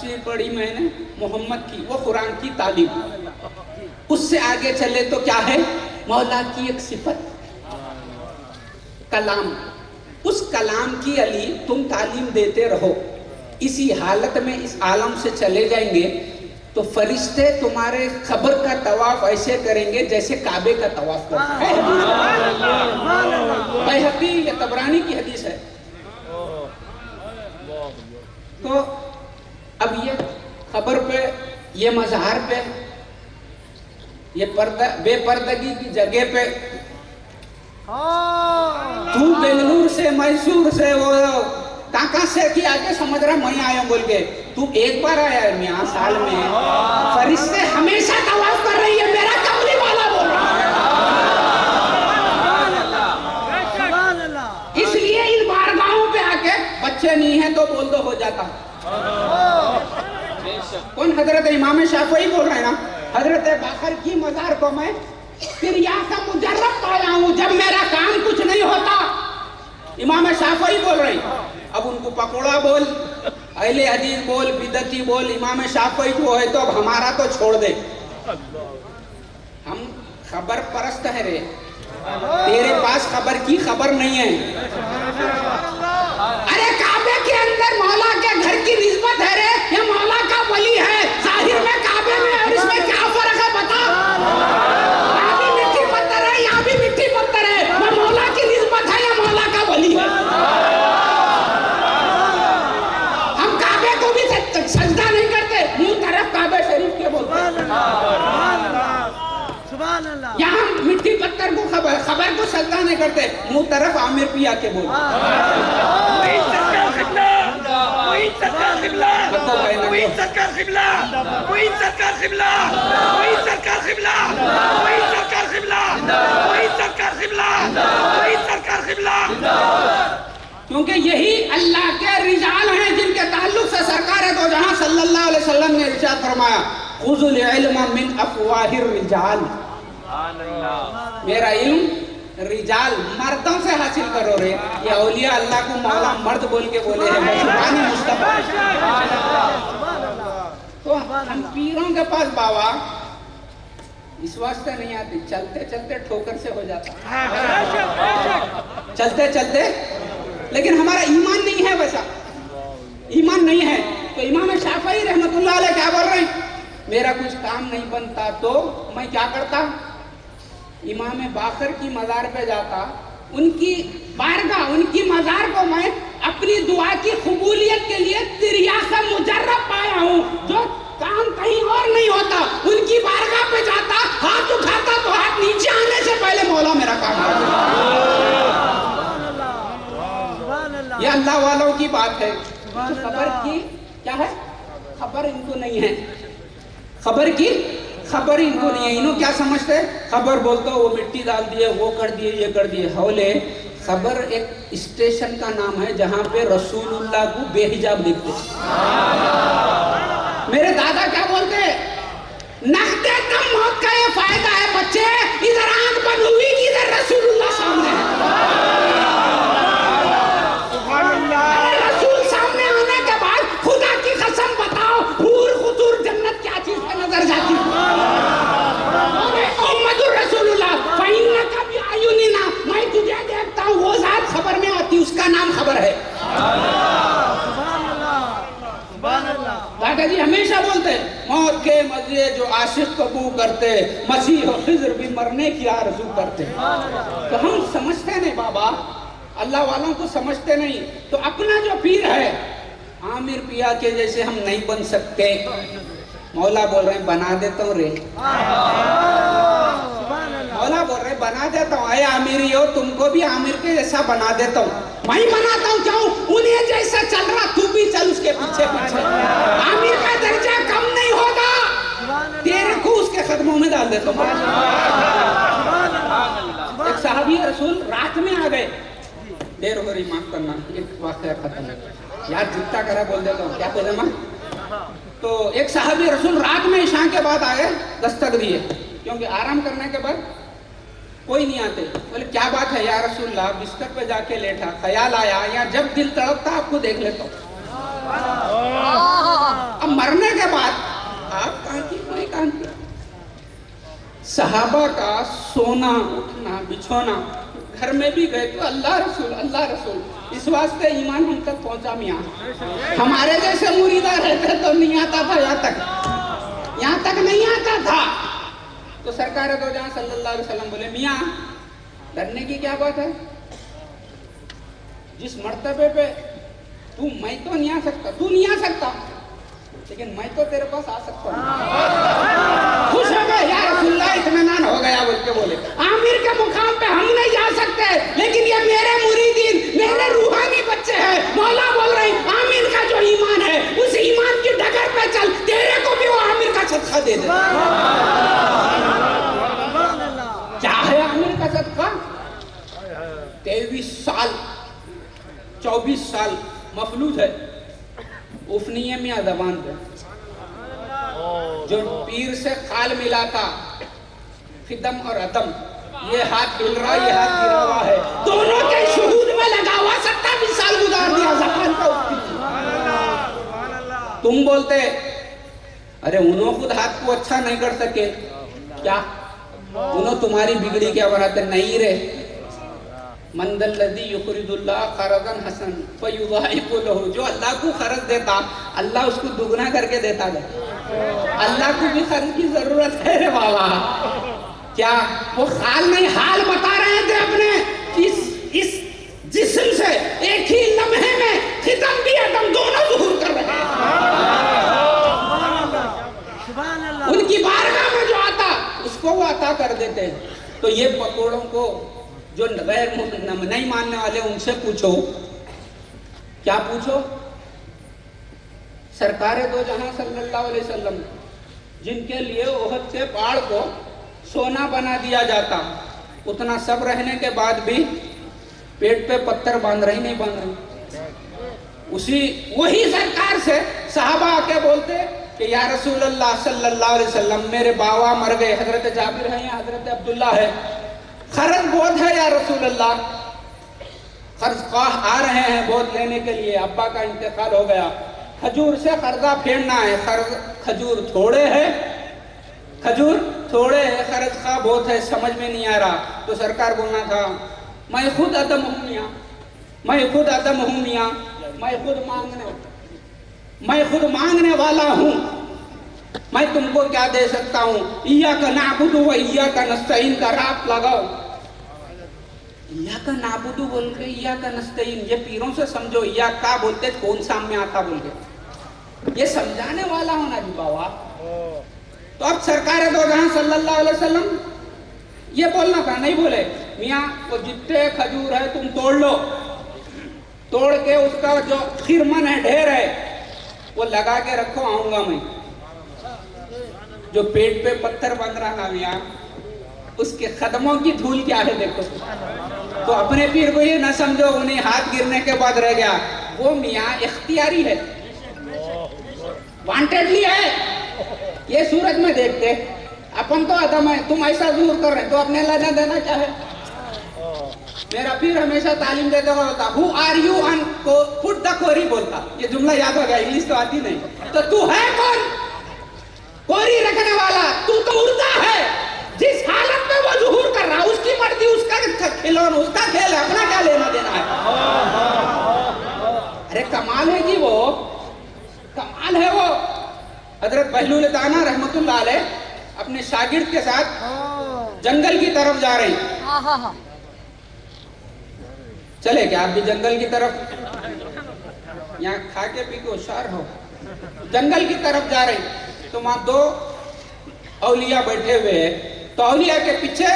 S3: تفسیر پڑھی میں نے محمد کی، وہ قرآن کی تعلیم. اس سے آگے چلے تو کیا ہے؟ مولا کی ایک صفت کلام. اس کلام کی علی تم تعلیم دیتے رہو. اسی حالت میں اس عالم سے چلے جائیں گے تو فرشتے تمہارے قبر کا طواف ایسے کریں گے جیسے کعبے کا طواف کرتے ہیں. بیہقی یا طبرانی کی حدیث ہے. تو اب یہ قبر پہ، یہ مزار پہ، یہ بے پردگی کی جگہ پہ تو بنگلور سے، میسور سے، وہ کہاں سے کی آگے سمجھ رہا میں آیا بول کے، تو ایک بار آیا ہے میاں سال میں. فرشتے ہمیشہ طواف کر رہی ہے، میرا قبری والا بول رہا ہے. اس لیے ان بارگاہوں پہ آ کے بچے نہیں ہیں تو بول دو ہو جاتا. کون؟ حضرت امام شافعی بول رہے ہیں نا، حضرت باقر کی مزار کو میں کریا کا مجرب پایا ہوں جب میرا کام کچھ نہیں ہوتا. امام شافعی بول رہے ہیں. اب ان کو پکوڑا بول، اہل حدیث بول، بدعتی بول، امام شافعی جو ہے تو اب ہمارا تو چھوڑ دے. ہم خبر پرست ہے رے، تیرے پاس خبر کی خبر نہیں ہے. ارے کعبے کے اندر مولا کے گھر کی نسبت ہے رے، یہ مولا کا ولی ہے. ظاہر میں کعبے میں اور اس میں کیا فرق ہے بتا؟ یہاں بھی مٹی پتھر ہے، یہاں بھی مٹی پتھر ہے. وہ مولا کی نسبت ہے یا مولا کا ولی ہے؟ ہم کعبے کو بھی سجدہ نہیں کرتے، منہ طرف کعبے شریف کے بولتے ہیں. یہاں مٹی پتھر کو خبر کو سجدہ نہیں کرتے، منہ طرف عامر پیا کے بولتے ہیں. کیونکہ یہی اللہ کے رجال ہیں جن کے تعلق سے سرکار دو جہاں صلی اللہ علیہ وسلم نے ارشاد فرمایا خذوا العلم من افواہ الرجال. میرا علم رجال مردوں سے حاصل کرو رے. یہ اولیاء اللہ کو مولا مرد بول کے بولے ہیں بشبانی مصطفیٰ. تو ہم پیروں کے پاس بابا اس واسطے نہیں آتے، چلتے چلتے ٹھوکر سے ہو جاتا، چلتے چلتے. لیکن ہمارا ایمان نہیں ہے، ویسا ایمان نہیں ہے. تو امام شافعی رحمت اللہ علیہ کیا بول رہے ہیں؟ میرا کچھ کام نہیں بنتا تو میں کیا کرتا؟ امام باقر کی مزار پہ جاتا، ان کی بارگاہ، ان کی مزار کو میں اپنی دعا کی قبولیت کے لیے تریاق مجرب پایا ہوں. جو کام کہیں اور نہیں ہوتا ان کی بارگاہ پہ جاتا، ہاتھ اٹھاتا تو ہاتھ نیچے آنے سے پہلے مولا میرا کام کر دے. یہ اللہ والوں کی بات ہے. خبر کی کیا ہے؟ خبر ان کو نہیں ہے. خبر کی خبر ان کو نہیں ہے. انہوں کیا سمجھتے؟ خبر بولتا وہ مٹی ڈال دیے، وہ کر دیے، یہ کر دیے. حولے خبر ایک اسٹیشن کا نام ہے جہاں پہ رسول اللہ کو بے حجاب لکھتے. میرے دادا کیا بولتے؟ نقد کم موت کا یہ فائدہ ہے بچے، ادھر آنکھ بند ہوئی کہ ادھر رسول اللہ سامنے ہے. رسول سامنے آنے کے بعد خدا کی قسم بتاؤ حور خطور جنت کیا چیز پہ نظر جاتی؟ محمد رسول اللہ فإنک بأعیننا، میں تجھے دیکھتا ہوں، وہ ذات خبر میں آتی، اس کا نام خبر ہے. دادا جی ہمیشہ بولتے موت کے مزے جو عاشق قبول کرتے، مسیح و خضر بھی مرنے کی آرزو کرتے. تو ہم سمجھتے نہیں بابا، اللہ والوں کو سمجھتے نہیں. تو اپنا جو پیر ہے عامر پیا کے جیسے ہم نہیں بن سکتے. مولا بول رہے ہیں بنا دیتا ہوں رے. مولا بول رہے بنا دیتا ہوں، اے عامری ہو تم کو بھی عامر کے جیسا بنا دیتا ہوں. میں بناتا ہوں کیوں؟ انہیں جیسا چل رہا تو بھی چل اس کے پیچھے پیچھے. عامر کا درجہ کم نہیں ہوگا، تیرے کو اس کے قدموں میں ڈال دیتا ہوں. ایک صحابی رسول رات میں آ گئے، دیر ہو رہی معاف کرنا، ایک واقعہ ختم ہے یار، جتنا کرا بول دیتا ہوں، کیا پیجامہ. تو ایک صحابی رسول رات میں عشاء کے بعد آئے، دستک دیے کیونکہ آرام کرنے کے بعد کوئی نہیں آتے. بولے کیا بات ہے یا رسول اللہ؟ بستر پہ جا کے لیٹا، خیال آیا یا جب دل تڑپتا آپ کو دیکھ لیتا ہوں. اب مرنے کے بعد آپ کہاں کی میں کہاں کی صحابہ کا سونا اٹھنا بچھونا گھر میں بھی گئے تو اللہ رسول اس واسطے ایمان ہم تک پہنچا میاں ہمارے جیسے مریدہ رہتے تو نہیں آتا تھا یہاں تک نہیں آتا تھا تو سرکار دو جہاں صلی اللہ علیہ وسلم بولے میاں ڈرنے کی کیا بات ہے جس مرتبے پہ میں تو نہیں آ سکتا تو نہیں آ سکتا لیکن میں تو تیرے پاس آ سکتا ہوں خوش ہو گئے یا رسول اللہ اطمینان ہو گیا بول کے بولے عامر کے مقام پہ ہم نہیں جا سکتے لیکن یہ میرے مریدین میرے روحانی بچے ہیں مولا بول رہے ہیں عامر کا جو ایمان ہے اس ایمان کی ڈگر پہ چل تیرے کو بھی وہ عامر کا صدقہ دے دے کیا ہے عامر کا صدقہ 23 سال 24 سال مفلوج ہے افنیہ میاں زبان پہ جو پیر سے خال ملا تھا خدم اور عدم یہ ہاتھ ہل رہا یہ ہاتھ گرا ہوا ہے دونوں کے شہود میں لگا ہوا 27 سال گزار دیا زبان کا تم بولتے ارے انہوں خود ہاتھ کو اچھا نہیں کر سکے کیا انہوں تمہاری بگڑی کیا بناتے نہیں رہے من ذا الذی یقرض اللہ قرضا حسنا فیضاعف له جو اللہ کو قرض دیتا اللہ اس کو دگنا کر کے دیتا ہے اللہ کو بھی قرض کی ضرورت ہے رے بابا کیا وہ حال نہیں حال بتا رہے تھے اپنے اس جسم سے ایک ہی لمحے میں ختم بھی عدم دونوں ظہور کر رہے ہیں ان کی بارگاہ میں جو آتا اس کو وہ عطا کر دیتے ہیں تو یہ پکوڑوں کو جو غیر نہیں ماننے والے ان سے پوچھو کیا پوچھو سرکار دو جہاں صلی اللہ علیہ وسلم جن کے لیے احد کے پہاڑ کو سونا بنا دیا جاتا اتنا سب رہنے کے بعد بھی پیٹ پہ پتھر باندھ رہی نہیں باندھ رہی وہی سرکار سے صحابہ آکے بولتے کہ یا رسول اللہ صلی اللہ علیہ وسلم میرے باوا مر گئے حضرت جابر ہیں یا حضرت عبداللہ ہے قرض بہت ہے یا رسول اللہ قرض خواہ آ رہے ہیں بہت لینے کے لیے ابا کا انتقال ہو گیا کھجور سے قرضہ پھیرنا ہے کھجور تھوڑے ہیں قرض خواہ بہت ہے سمجھ میں نہیں آ رہا تو سرکار بولنا تھا میں خود عدم ہوں میاں میں خود مانگنے والا ہوں میں تم کو کیا دے سکتا ہوں ایاک نعبد و ایاک نستعین کا رابط لگاؤ ایاک نعبد بول کے ایاک نستعین یہ پیروں سے سمجھو ایاک کا بولتے کون سامنے آتا بول کے یہ سمجھانے والا ہونا جی بابا تو اب سرکار دو جہاں صلی اللہ علیہ وسلم یہ بولنا تھا نہیں بولے میاں وہ جتنے کھجور ہے تم توڑ لو توڑ کے اس کا جو خرمن ہے ڈھیر ہے وہ لگا کے رکھو آؤں گا میں جو پیٹ پہ پتھر بند رہا میاں اس کے قدموں کی دھول کیا ہے دیکھو تو اپنے پیر کو یہ نہ سمجھو انہیں ہاتھ گرنے کے بعد رہ گیا وہ میاں اختیاری ہے وانٹیڈلی ہے یہ صورت میں دیکھتے اپن تو عدم ہے تم ایسا ظہور کر رہے تو اپنے لینا دینا کیا ہے میرا پیر ہمیشہ تعلیم دیتا ہوتا who are you and put the query بولتا یہ جملہ یاد ہو گیا انگلش تو آتی نہیں تو ہے کون کوری رکھنے والا تو مردہ ہے جس حالت میں وہ ظہور کر رہا اس کی مرضی اس کا کھلون اس کا کھیل ہے اپنا کیا لینا دینا ہے ارے کمال ہے جی وہ کمال ہے وہ حضرت بہلول دانا رحمت اللہ علیہ اپنے شاگرد کے ساتھ جنگل کی طرف جا رہے ہیں چلے کیا آپ بھی جنگل کی طرف یہاں کھا کے پی کے ہوشیار ہو جنگل کی طرف جا رہے ہیں تو وہاں دو اولیاء بیٹھے ہوئے ہیں تو اولیاء کے پیچھے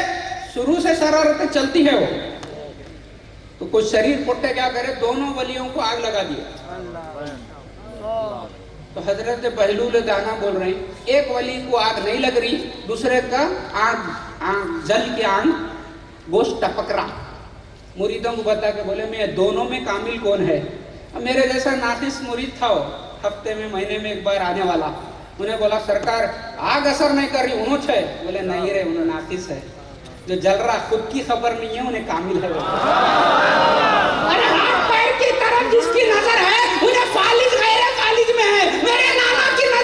S3: شروع سے شرارتیں چلتی ہے وہ تو کچھ شریر پھٹے کیا کرے دونوں ولیوں کو آگ لگا دیا تو حضرت بہلول دانا بول رہے ہیں ایک ولی کو آگ نہیں لگ رہی دوسرے کا آگ جل کے آگ گوشت ٹپک رہا مریدوں کو بتا کے بولے میں دونوں میں کامل کون ہے میرے جیسا ناقص مرید تھا وہ ہفتے میں مہینے میں ایک بار آنے والا انہیں بولا سرکار آگ اثر نہیں کر رہی انہوں چھے بولے نہیں رہے انہوں ناقص ہے جو جل رہا خود کی خبر نہیں ہے انہیں کامل ہے ارے ہاتھ پیر کی طرف جس کی نظر ہے انہیں فالج غیر فالج میں ہے میرے نانا کی نظر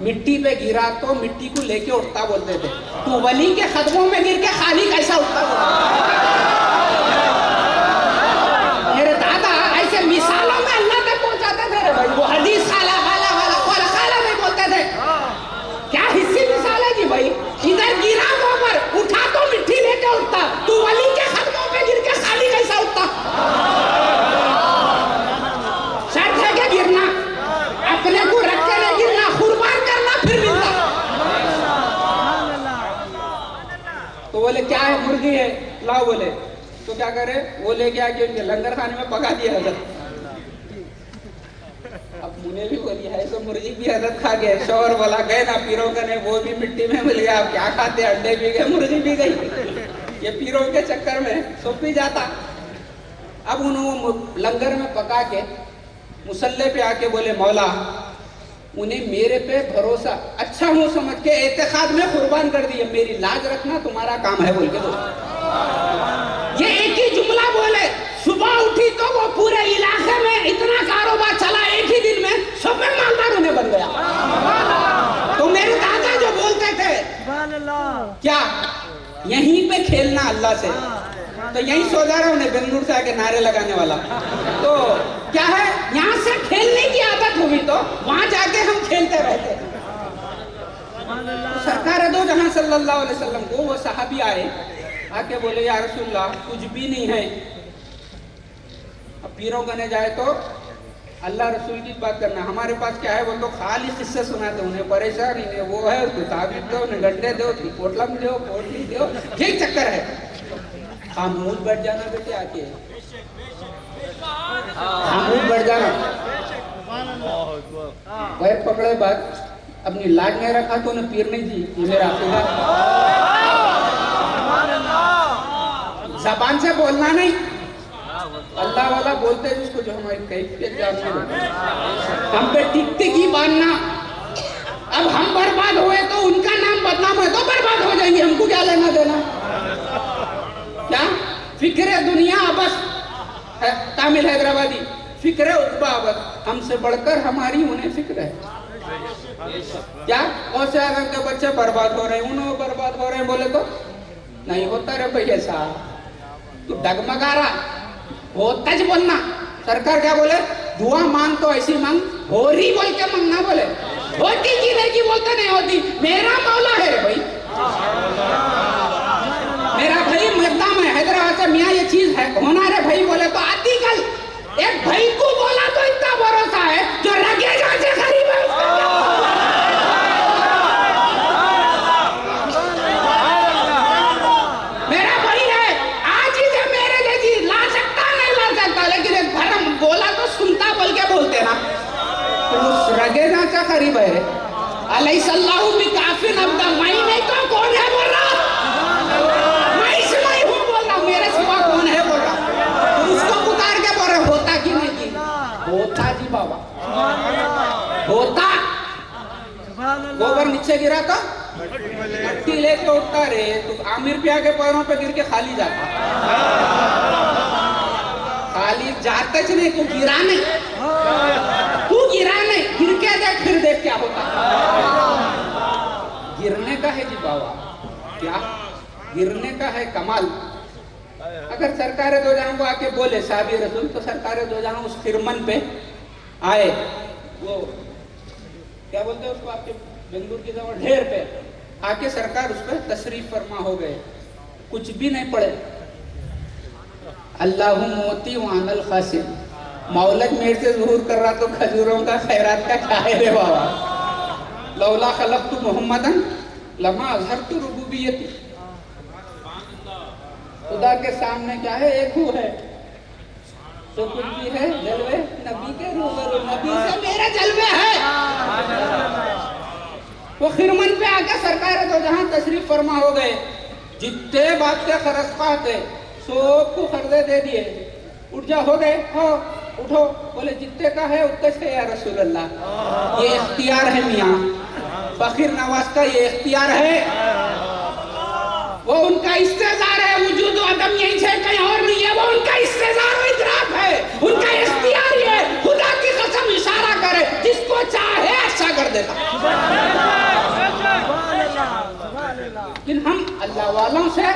S3: مٹی پہ گرا تو مٹی کو لے کے اٹھتا بولتے تھے. تو ولی کے قدموں میں گر کے خالی کیسا اٹھتا میرے دادا ایسے مثالوں میں اللہ تک پہنچاتے تھے بھائی. وہ حدیث خالا خالا خالا خالا خالا نہیں بولتے تھے. کیا حصی مثال ہے جی بھائی. ادھر گرا وہ پر اٹھا تو مٹی لے کے اٹھتا. تو ولی کے قدموں پہ گر کے خالی کیسا اٹھتا. شرط ہے کہ گرنا اپنے کو رکھ کے نہیں گرنا, قربان کرنا پھر ملتا. تو بولے کیا ہے, مرغی ہے لاؤ. بولے تو کیا کرے, وہ لے کے آ کے ان کے لنگر خانے میں پکا دیا حضرت. اب مجھے بھی بولی ہے تو مرغی بھی حضرت کھا گئے. شوہر بولا گئے نا پیروں کا نے, وہ بھی مٹی میں مل گیا. اب کیا کھاتے, انڈے بھی گئے مرغی بھی گئی. یہ پیروں کے چکر میں سب بھی جاتا. اب انہوں لنگر میں پکا کے مسلح پہ آ کے بولے مولا انہیں میرے پہ بھروسہ اچھا ہوں سمجھ کے اعتقاد میں قربان کر دیا, میری لاج رکھنا تمہارا کام ہے بول کے. یہ ایک ہی جملہ بولے, صبح اٹھی تو وہ پورے علاقے میں اتنا کاروبار چلا ایک ہی دن میں, سب میں مالدار انہیں بن گیا. تو میرے دادا جو بولتے تھے کیا یہیں پہ کھیلنا اللہ سے, تو یہیں سوچا رہا انہیں بنگلور سے آکے نعرے لگانے والا. تو کیا ہے, یہاں سے کھیلنے کی عادت ہوئی تو وہاں جا کے ہم کھیلتے رہتے. سرکار دو جہاں صلی اللہ علیہ وسلم کو وہ صحابی آئے آ کے بولے یا رسول اللہ کچھ بھی نہیں ہے. اب پیروں کنے جائے تو اللہ رسول کی بات کرنا, ہمارے پاس کیا ہے وہ تو خالی قصے سناتے, انہیں پریشان انہیں وہ ہے, اس کو تعبیر دو, انہیں گنڈے دو, پوٹلم دو, پوٹلی دو, یہ چکر ہے. خاموش بیٹھ جانا بیٹے آ کے, خاموش بیٹھ جانا. وہ پکڑے بات اپنی لاج نہیں رکھا تو انہیں پیر نہیں دی, یہ میرا عقیدہ. زبان سے بولنا نہیں, اللہ والا بولتے ہیں جس کو جو ہماری کیفیت جانتے ہیں. ہم پہ ٹک ٹک ہی باندھنا. اب ہم برباد ہوئے تو ان کا نام بدنام ہوئے تو برباد ہو جائیں گے, ہم کو کیا لینا دینا. کیا فکر دنیا ابس, تامل حیدرآبادی فکر عقبہ ابس, ہم سے بڑھ کر ہماری انہیں فکر ہے. کیا اور سے اگر کے بچے برباد ہو رہے ہیں, انہوں برباد ہو رہے ہیں, بولے تو نہیں ہوتا رہے بھئی ایسا. تو ڈگمگا رہا, ہوتا جو بولنا. سرکار کیا بولے, دعا مانگ تو ایسی مانگ ہو رہی بول کے مانگنا. بولے ہوتی کی نہیں کی بولتے نہیں ہوتی, میرا مولا ہے رے بھائی, میرا بھائی مقدام ہے حیدرآباد سے, میاں یہ چیز ہے ہونا رے بھائی. بولے تو آتی کل ایک بھائی کو بولا تو اتنا بھروسہ ہے, جو رگے جان سے قریب ہے اس کا کیا. میرا بھائی ہے, آج ہی سے میرے جیسی لا سکتا نہیں لا سکتا, لیکن ایک بھرم بولا تو سنتا بول کے بولتے نا, اس رگے جان سے قریب ہے. علیہ اللہ بکافٍ عبدا, میں نہیں تو کون ہے بول رہا, میں اس میں ہوں بول رہا, میرے سوا کون ہے بول رہا. اس کو پکار کے بول رہے ہوتا کی نہیں کی, ہوتا جی بابا ہوتا. گوبر نیچے گرا تو مٹی لے کے اٹھتا رہے, تو عامر پیا کے پیروں پہ گر کے خالی جاتا. خالی جاتے چ نہیں, تو گرا نہیں, تو گرا نہیں, گر کے دیکھ پھر دیکھ کیا ہوتا. گرنے کا ہے جی بابا, کیا گرنے کا ہے کمال. اگر سرکار دو جہاں کو آ کے بولے صحابی رسول, تو سرکار دو جہاں اس خرمن پہ آئے, وہ کیا بولتے ہیں اس کو آپ کے بنگلور کی جگہ ڈھیر پہ آ کے سرکار اس پہ تشریف فرما ہو گئے. کچھ بھی نہیں پڑے, اللہ موتی وان الخاسم, مولد میرے سے ظہور کر رہا تو کھجوروں کا خیرات کا کیا ہے رے بابا. لولا خلقت محمدن لما اظہرت ربوبیتی. خدا کے سامنے کیا ہے, ایک ہو ہے, تو کچھ بھی ہے جلوے نبی کے روبرو, نبی سے میرے جلوے ہے. وہ خرمن پہ آ کے سرکار دو جہاں تشریف فرما ہو گئے. جتنے بات کے خرسخواہ تھے سب کو خردے دے دیے. اٹھ جا, ہو گئے, ہو اٹھو. بولے جتنے کا ہے اتنے سے یا رسول اللہ. یہ اختیار ہے میاں, فقیر نواز کا یہ اختیار ہے, وہ ان کا استعزار ہے. وجود و عدم یہیں سے کہیں اور نہیں ہے, وہ ان کا استعزار و ادراک ہے, ان کا اختیار ہے. خدا کی قسم اشارہ کرے, جس کو چاہے اچھا کر دیتا. لیکن ہم اللہ والوں سے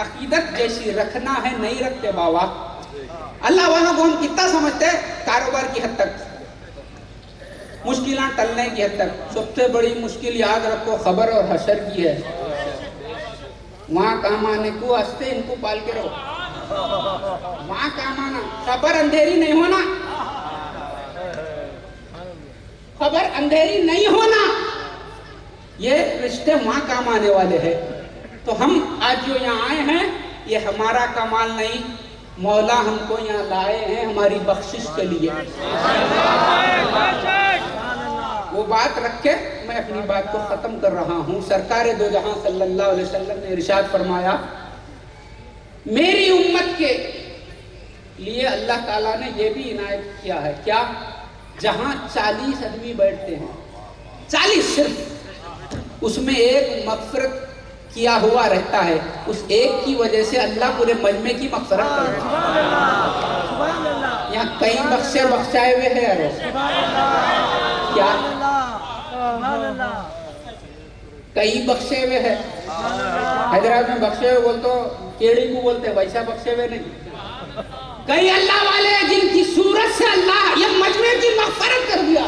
S3: عقیدت جیسی رکھنا ہے نہیں رکھتے بابا. اللہ والوں کو ہم کتنا سمجھتے ہیں؟ کاروبار کی حد تک, مشکلات ٹلنے کی حد تک. سب سے بڑی مشکل یاد رکھو خبر اور حشر کی ہے. وہاں کام آنے کو ہنستے ان کو پال کے رہو. وہاں کام آنا, خبر اندھیری نہیں ہونا, خبر اندھیری نہیں ہونا, یہ رشتے وہاں کام آنے والے ہیں. تو ہم آج جو یہاں آئے ہیں یہ ہمارا کمال نہیں, مولا ہم کو یہاں لائے ہیں ہماری بخشش کے لیے. وہ بات رکھ کے میں اپنی بات کو ختم کر رہا ہوں. سرکار دو جہاں صلی اللہ علیہ وسلم نے ارشاد فرمایا, میری امت کے لیے اللہ تعالیٰ نے یہ بھی عنایت کیا ہے. کیا؟ جہاں 40 آدمی بیٹھتے ہیں, 40 صرف, اس میں ایک مغفرت کیا ہوا رہتا ہے. اس ایک کی وجہ سے اللہ پورے مجمع کی مغفرت کرتا ہے. یہاں کئی بخشے بخشائے ہوئے ہیں. کیا کئی بخشے ہوئے ہیں؟ حیدرآباد میں بخشے ہوئے بولتے کیڑی کو بولتے, ویسا بخشے ہوئے نہیں. کئی اللہ والے جن کی صورت سے اللہ یہ مجمع کی مغفرت کر دیا.